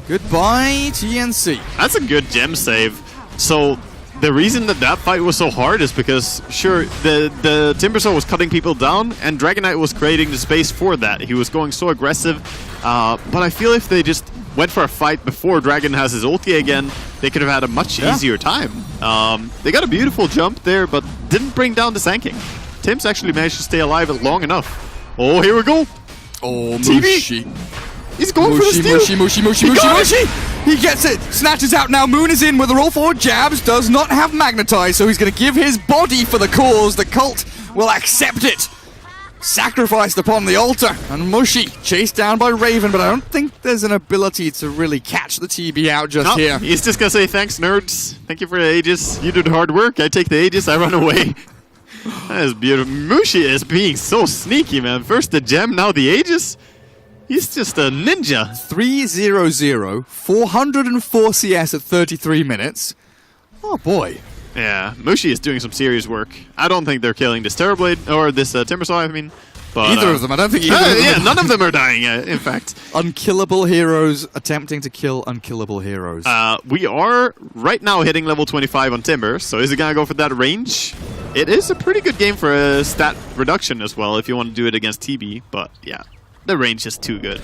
Goodbye, TNC. That's a good gem save. So the reason that fight was so hard is because, sure, the Timbersaw was cutting people down, and Dragonite was creating the space for that. He was going so aggressive, but I feel if they just went for a fight before Dragon has his ulti again, they could have had a much easier time. They got a beautiful jump there, but didn't bring down the Sand King. Tim's actually managed to stay alive long enough. Oh, here we go. Oh, Mushi. He's going for the steal. Mushi. He gets it. Snatches out now. Moon is in with the roll forward jabs. Does not have Magnetize, so he's going to give his body for the cause. The cult will accept it. Sacrificed upon the altar. And Mushi chased down by Raven, but I don't think there's an ability to really catch the TB out just here. He's just going to say, thanks, nerds. Thank you for the Aegis. You did hard work. I take the Aegis. I run away. That is beautiful. Mushi is being so sneaky, man. First the gem, now the Aegis. He's just a ninja. 3-0-0, 404 CS at 33 minutes. Oh boy. Yeah, Mushi is doing some serious work. I don't think they're killing this Terrorblade, or this Timbersaw, I mean. But, either of them. I don't think either of them. Yeah, none of them are dying, in fact. Unkillable heroes attempting to kill unkillable heroes. We are right now hitting level 25 on Timber, so is it going to go for that range? It is a pretty good game for a stat reduction as well, if you want to do it against TB, but yeah. The range is too good.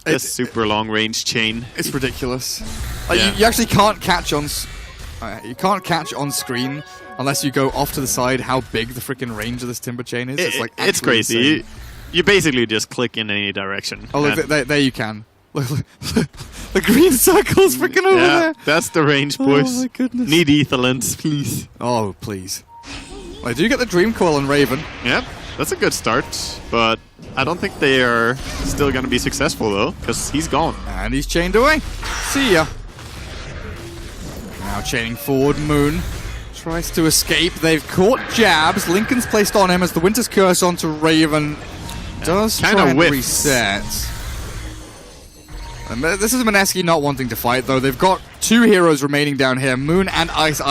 This super long range chain. It's ridiculous. You actually can't catch on. You can't catch on screen unless you go off to the side how big the freaking range of this timber chain is. It's crazy. You basically just click in any direction. Oh, look, there you can. The green circle's freaking over there. That's the range, boys. Oh my goodness. Need Etherlands, please. Oh, please. I do get the Dreamcoil on Raven. Yep. That's a good start, but I don't think they are still going to be successful, though, because he's gone. And he's chained away. See ya. Now chaining forward, Moon tries to escape. They've caught jabs. Lincoln's placed on him as the Winter's Curse onto Raven. Does try and reset. And this is Mineski not wanting to fight, though. They've got two heroes remaining down here, Moon and Ice.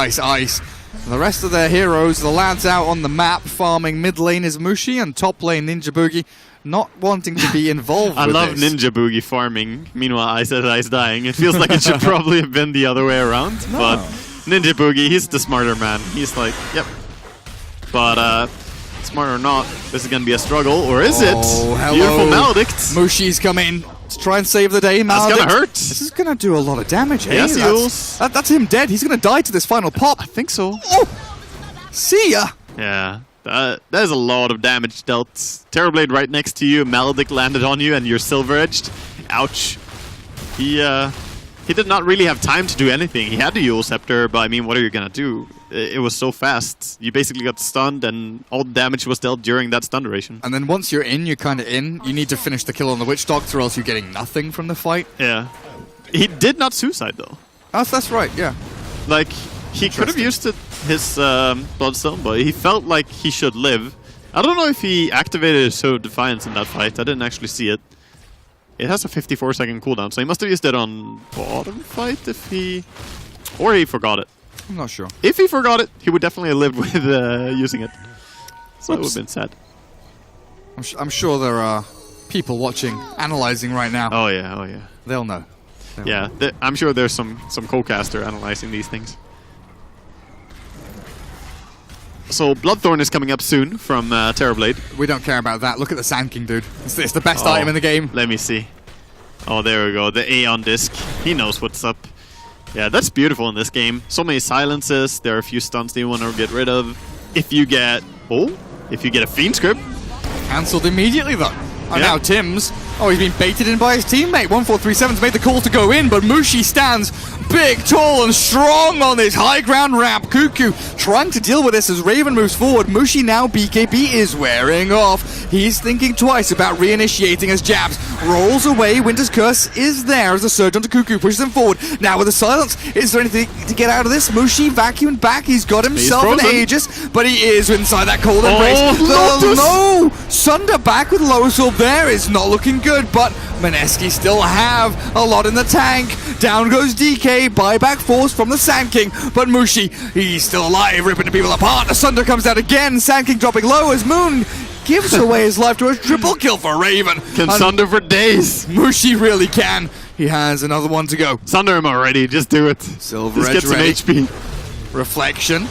The rest of their heroes, the lads out on the map, farming mid lane is Mushi and top lane Ninja Boogie, not wanting to be involved with I love Ninja Boogie farming. Meanwhile, Ice dying. It feels like it should probably have been the other way around. No. But Ninja Boogie, he's the smarter man. He's like, yep. But, smart or not, this is going to be a struggle. Or is it? Hello. Beautiful Maledict. Mushi's come in to try and save the day. Maledict. That's going to hurt. This is going to do a lot of damage, eh? Yes, that's him dead. He's going to die to this final pop. I think so. Oh. See ya. Yeah. That is a lot of damage dealt. Terrorblade right next to you. Maledict landed on you and you're silver-edged. Ouch. He did not really have time to do anything. He had the Yule Scepter, but I mean, what are you going to do? It was so fast. You basically got stunned and all the damage was dealt during that stun duration. And then once you're in, you're kind of in. You need to finish the kill on the Witch Doctor or else you're getting nothing from the fight. Yeah. He did not suicide though. Oh, that's right, yeah. Like, he could have used his Bloodstone, but he felt like he should live. I don't know if he activated his Show of Defiance in that fight. I didn't actually see it. It has a 54-second cooldown, so he must have used it on bottom fight if he... Or he forgot it. I'm not sure. If he forgot it, he would definitely have lived with using it. So it would have been sad. I'm sure there are people watching, analyzing right now. Oh yeah. They'll know. I'm sure there's some co-caster analyzing these things. Also, Bloodthorn is coming up soon from Terrorblade. We don't care about that. Look at the Sand King, dude. It's the best item in the game. Let me see. Oh, there we go. The Aeon disc. He knows what's up. Yeah, that's beautiful in this game. So many silences. There are a few stunts that you want to get rid of. If you get a Fiend Script. Cancelled immediately, though. And Yeah. now Tim's. Oh, he's been baited in by his teammate. 1437's made the call to go in, but Mushi stands big, tall, and strong on this high ground ramp. Cuckoo trying to deal with this as Raven moves forward. Mushi now BKB is wearing off. He's thinking twice about reinitiating as Jabs rolls away. Winter's Curse is there as the surge onto Cuckoo pushes him forward. Now with the silence, is there anything to get out of this? Mushi vacuumed back. He's got himself an Aegis, but he is inside that cold embrace. No! Sunder back with Lotus Orb there is not looking good, but Mineski still have a lot in the tank. Down goes DK, buyback force from the Sand King, but Mushi, he's still alive, ripping people apart. The Sunder comes out again, Sand King dropping low as Moon gives away his life to a triple kill for Raven. Can Sunder for days. Mushi really can. He has another one to go. Sunder him already, just do it. Silver Just Edge get some ready. HP. Reflection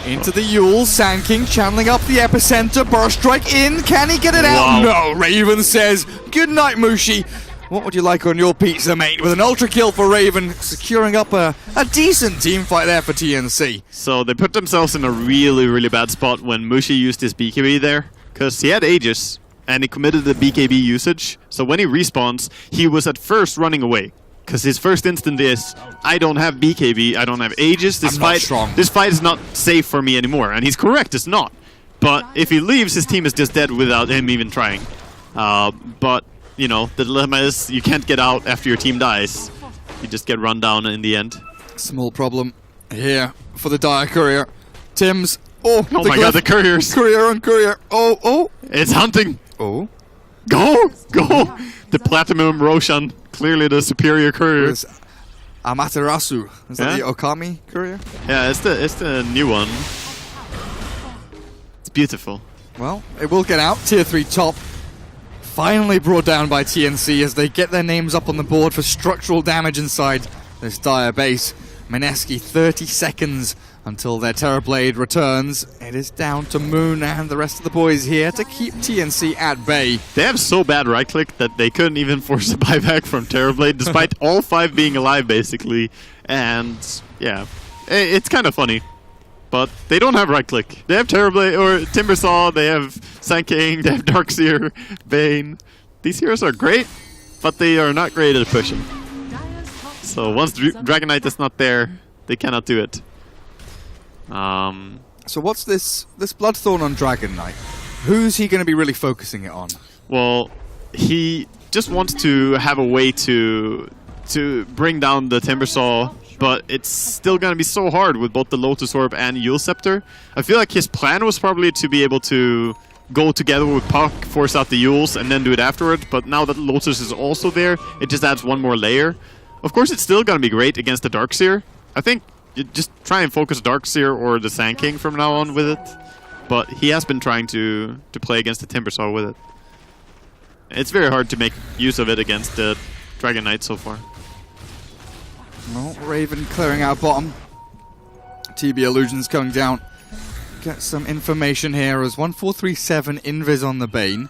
into the Yule. Sand King channeling up the epicenter. Burst strike in. Can he get it out? Wow. No. Raven says, good night, Mushi. What would you like on your pizza, mate? With an ultra kill for Raven, securing up a decent team fight there for TNC. So they put themselves in a really, really bad spot when Mushi used his BKB there. Because he had Aegis, and he committed the BKB usage. So when he respawns, he was at first running away. Because his first instinct is, I don't have BKB, I don't have Aegis, this fight is not safe for me anymore. And he's correct, it's not. But if he leaves, his team is just dead without him even trying. But, you know, the dilemma is you can't get out after your team dies. You just get run down in the end. Small problem here for the Dire Courier. Tim's. Oh my god, the couriers. Courier on Courier. Oh. It's hunting. Oh. Go! The Platinum Roshan, clearly the superior courier. It's Amaterasu. Is that the Okami Courier? Yeah, it's the new one. It's beautiful. Well, it will get out. Tier 3 top. Finally brought down by TNC as they get their names up on the board for structural damage inside this Dire base. Mineski 30 seconds until their Terrorblade returns. It is down to Moon and the rest of the boys here to keep TNC at bay. They have so bad right click that they couldn't even force a buyback from Terrorblade despite all 5 being alive basically. And yeah, it's kind of funny. But they don't have right click. They have Terrorblade or Timbersaw, they have Sand King, they have Darkseer, Bane. These heroes are great, but they are not great at pushing. So once Dragon Knight is not there, they cannot do it. So what's this Bloodthorn on Dragon Knight? Who's he going to be really focusing it on? Well, he just wants to have a way to bring down the Timbersaw, but it's still going to be so hard with both the Lotus Orb and Yule Scepter. I feel like his plan was probably to be able to go together with Puck, force out the Yules, and then do it afterwards, but now that Lotus is also there, it just adds one more layer. Of course, it's still going to be great against the Darkseer. I think you just try and focus Darkseer or the Sand King from now on with it, but he has been trying to play against the Timbersaw with it. It's very hard to make use of it against the Dragon Knight so far. Well, Raven clearing out bottom. TB Illusions coming down. Get some information here as 1437 invis on the Bane.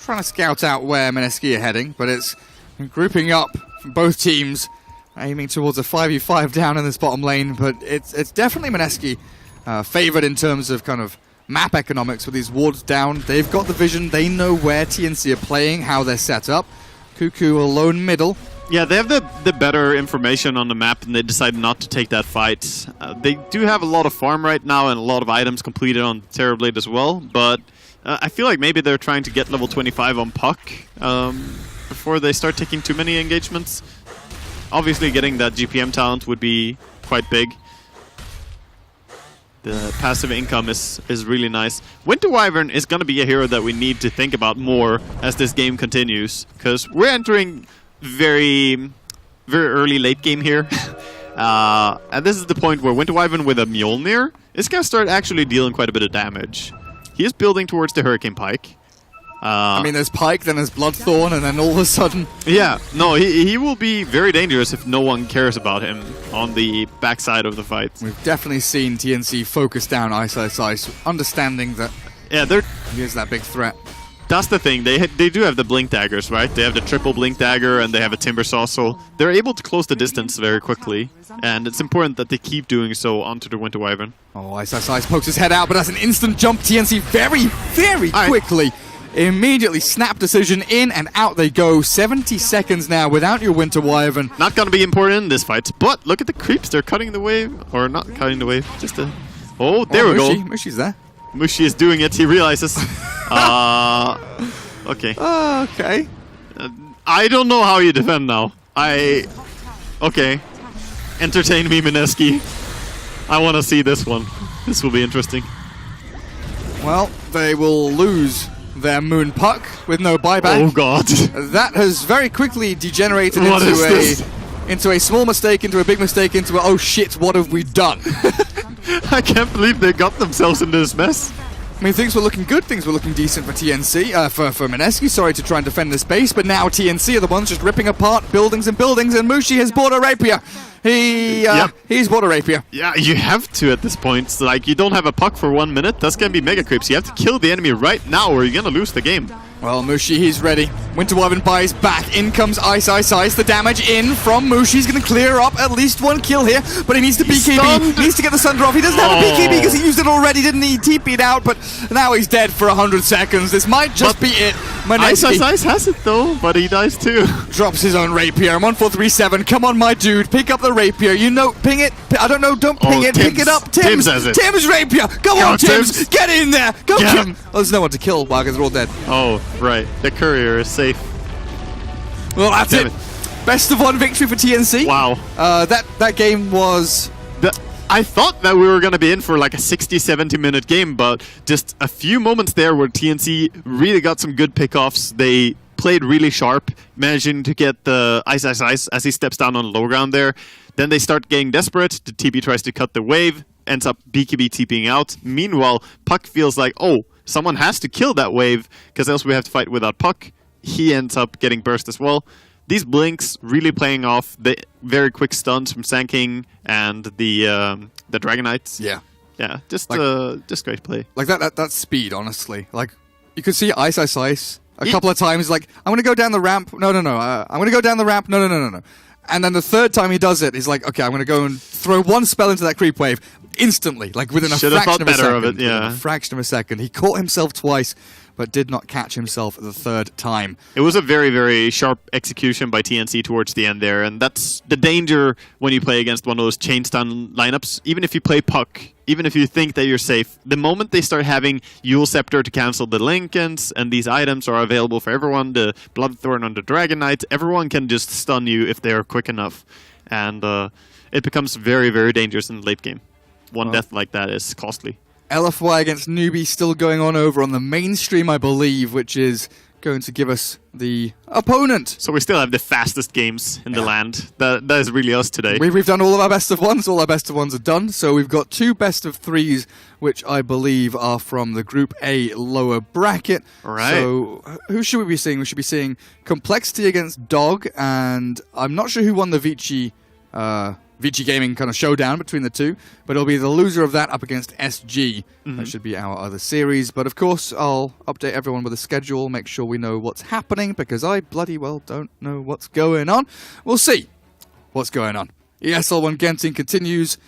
Trying to scout out where Mineski are heading, but it's grouping up from both teams, aiming towards a 5v5 down in this bottom lane, but it's definitely Mineski favored in terms of kind of map economics with these wards down. They've got the vision, they know where TNC are playing, how they're set up. Cuckoo alone middle. Yeah, they have the better information on the map, and they decided not to take that fight. They do have a lot of farm right now and a lot of items completed on Terrorblade as well, but I feel like maybe they're trying to get level 25 on Puck before they start taking too many engagements. Obviously, getting that GPM talent would be quite big. The passive income is really nice. Winter Wyvern is going to be a hero that we need to think about more as this game continues, because we're entering very, very early late game here. And this is the point where Winter Wyvern with a Mjolnir is going to start actually dealing quite a bit of damage. He is building towards the Hurricane Pike. I mean, there's Pike, then there's Bloodthorn, and then all of a sudden... Yeah, no, he will be very dangerous if no one cares about him on the backside of the fight. We've definitely seen TNC focus down Ice, understanding that he is that big threat. That's the thing. They do have the blink daggers, right? They have the triple blink dagger and they have a timber saw, so they're able to close the distance very quickly. And it's important that they keep doing so onto the Winter Wyvern. Oh, Ice pokes his head out, but that's an instant jump. TNC very, very quickly. Immediately snap decision, in and out they go. 70 seconds now without your Winter Wyvern. Not going to be important in this fight, but look at the creeps. They're cutting the wave, or not cutting the wave, just a... Oh, there we go. Mushi's there. Mushi is doing it, he realizes. Okay. Okay. I don't know how you defend now. Okay. Entertain me, Mineski. I want to see this one. This will be interesting. Well, they will lose their Moon Puck with no buyback. Oh god. That has very quickly degenerated into a small mistake, into a big mistake, into a oh shit, what have we done? I can't believe they got themselves into this mess. I mean, things were looking good, things were looking decent for TNC, for Mineski, sorry, to try and defend this base, but now TNC are the ones just ripping apart buildings and buildings, and Mushi has bought a rapier. He's bought a rapier. Yeah, you have to at this point. So, like, you don't have a puck for 1 minute, that's gonna be mega creeps. You have to kill the enemy right now or you're gonna lose the game. Well, Mushi, he's ready. Winter Wyvern buys back. In comes Ice. The damage in from Mushi. He's going to clear up at least one kill here, but he needs to BKB. He needs to get the Sunder off. He doesn't have a BKB because he used it already, didn't he? TP'd out, but now he's dead for 100 seconds. This might just be it. Mineski Ice has it though, but he dies too. drops his own rapier. 1437. Come on, my dude. Pick up the rapier. You know, ping it. I don't know. Don't ping it. Pick it up. Tim's has it. Tim's rapier. Go on, Tim's. Get in there. Go Get kill him. Oh, there's no one to kill while they're all dead. Oh, right. The courier is safe. Well, that's Damn it. Best of one victory for TNC. Wow. That game was... I thought that we were going to be in for like a 60-70 minute game, but just a few moments there where TNC really got some good pickoffs. They played really sharp, managing to get the Ice as he steps down on low ground there. Then they start getting desperate. The TB tries to cut the wave, ends up BKB TPing out. Meanwhile, Puck feels like, oh, someone has to kill that wave, because else we have to fight without Puck. He ends up getting burst as well. These blinks really playing off the very quick stuns from Sand King and the Dragon Knights. Yeah. Yeah, just great play. Like that speed, honestly. Like, you could see Ice a couple of times, like, I'm going to go down the ramp. No. I'm going to go down the ramp. No. And then the third time he does it, he's like, okay, I'm going to go and throw one spell into that creep wave instantly, like within a fraction of a second. Yeah. A fraction of a second. He caught himself twice, but did not catch himself the third time. It was a very, very sharp execution by TNC towards the end there, and that's the danger when you play against one of those chain stun lineups. Even if you play Puck, even if you think that you're safe, the moment they start having Yule Scepter to cancel the Lincolns, and these items are available for everyone, the Bloodthorn on the Dragon Knight, everyone can just stun you if they are quick enough. And it becomes very, very dangerous in the late game. One death like that is costly. LFY against Newbie still going on over on the mainstream, I believe, which is going to give us the opponent. So we still have the fastest games in the land. That is really us today. We've done all of our best of ones. All our best of ones are done. So we've got 2 best of 3s, which I believe are from the Group A lower bracket. All right. So who should we be seeing? We should be seeing Complexity against Dog, and I'm not sure who won the Vici Gaming kind of showdown between the two, but it'll be the loser of that up against SG. That should be our other series. But of course, I'll update everyone with a schedule, make sure we know what's happening, because I bloody well don't know what's going on. We'll see what's going on. ESL One Genting continues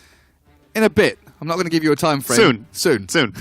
in a bit. I'm not going to give you a time frame. Soon.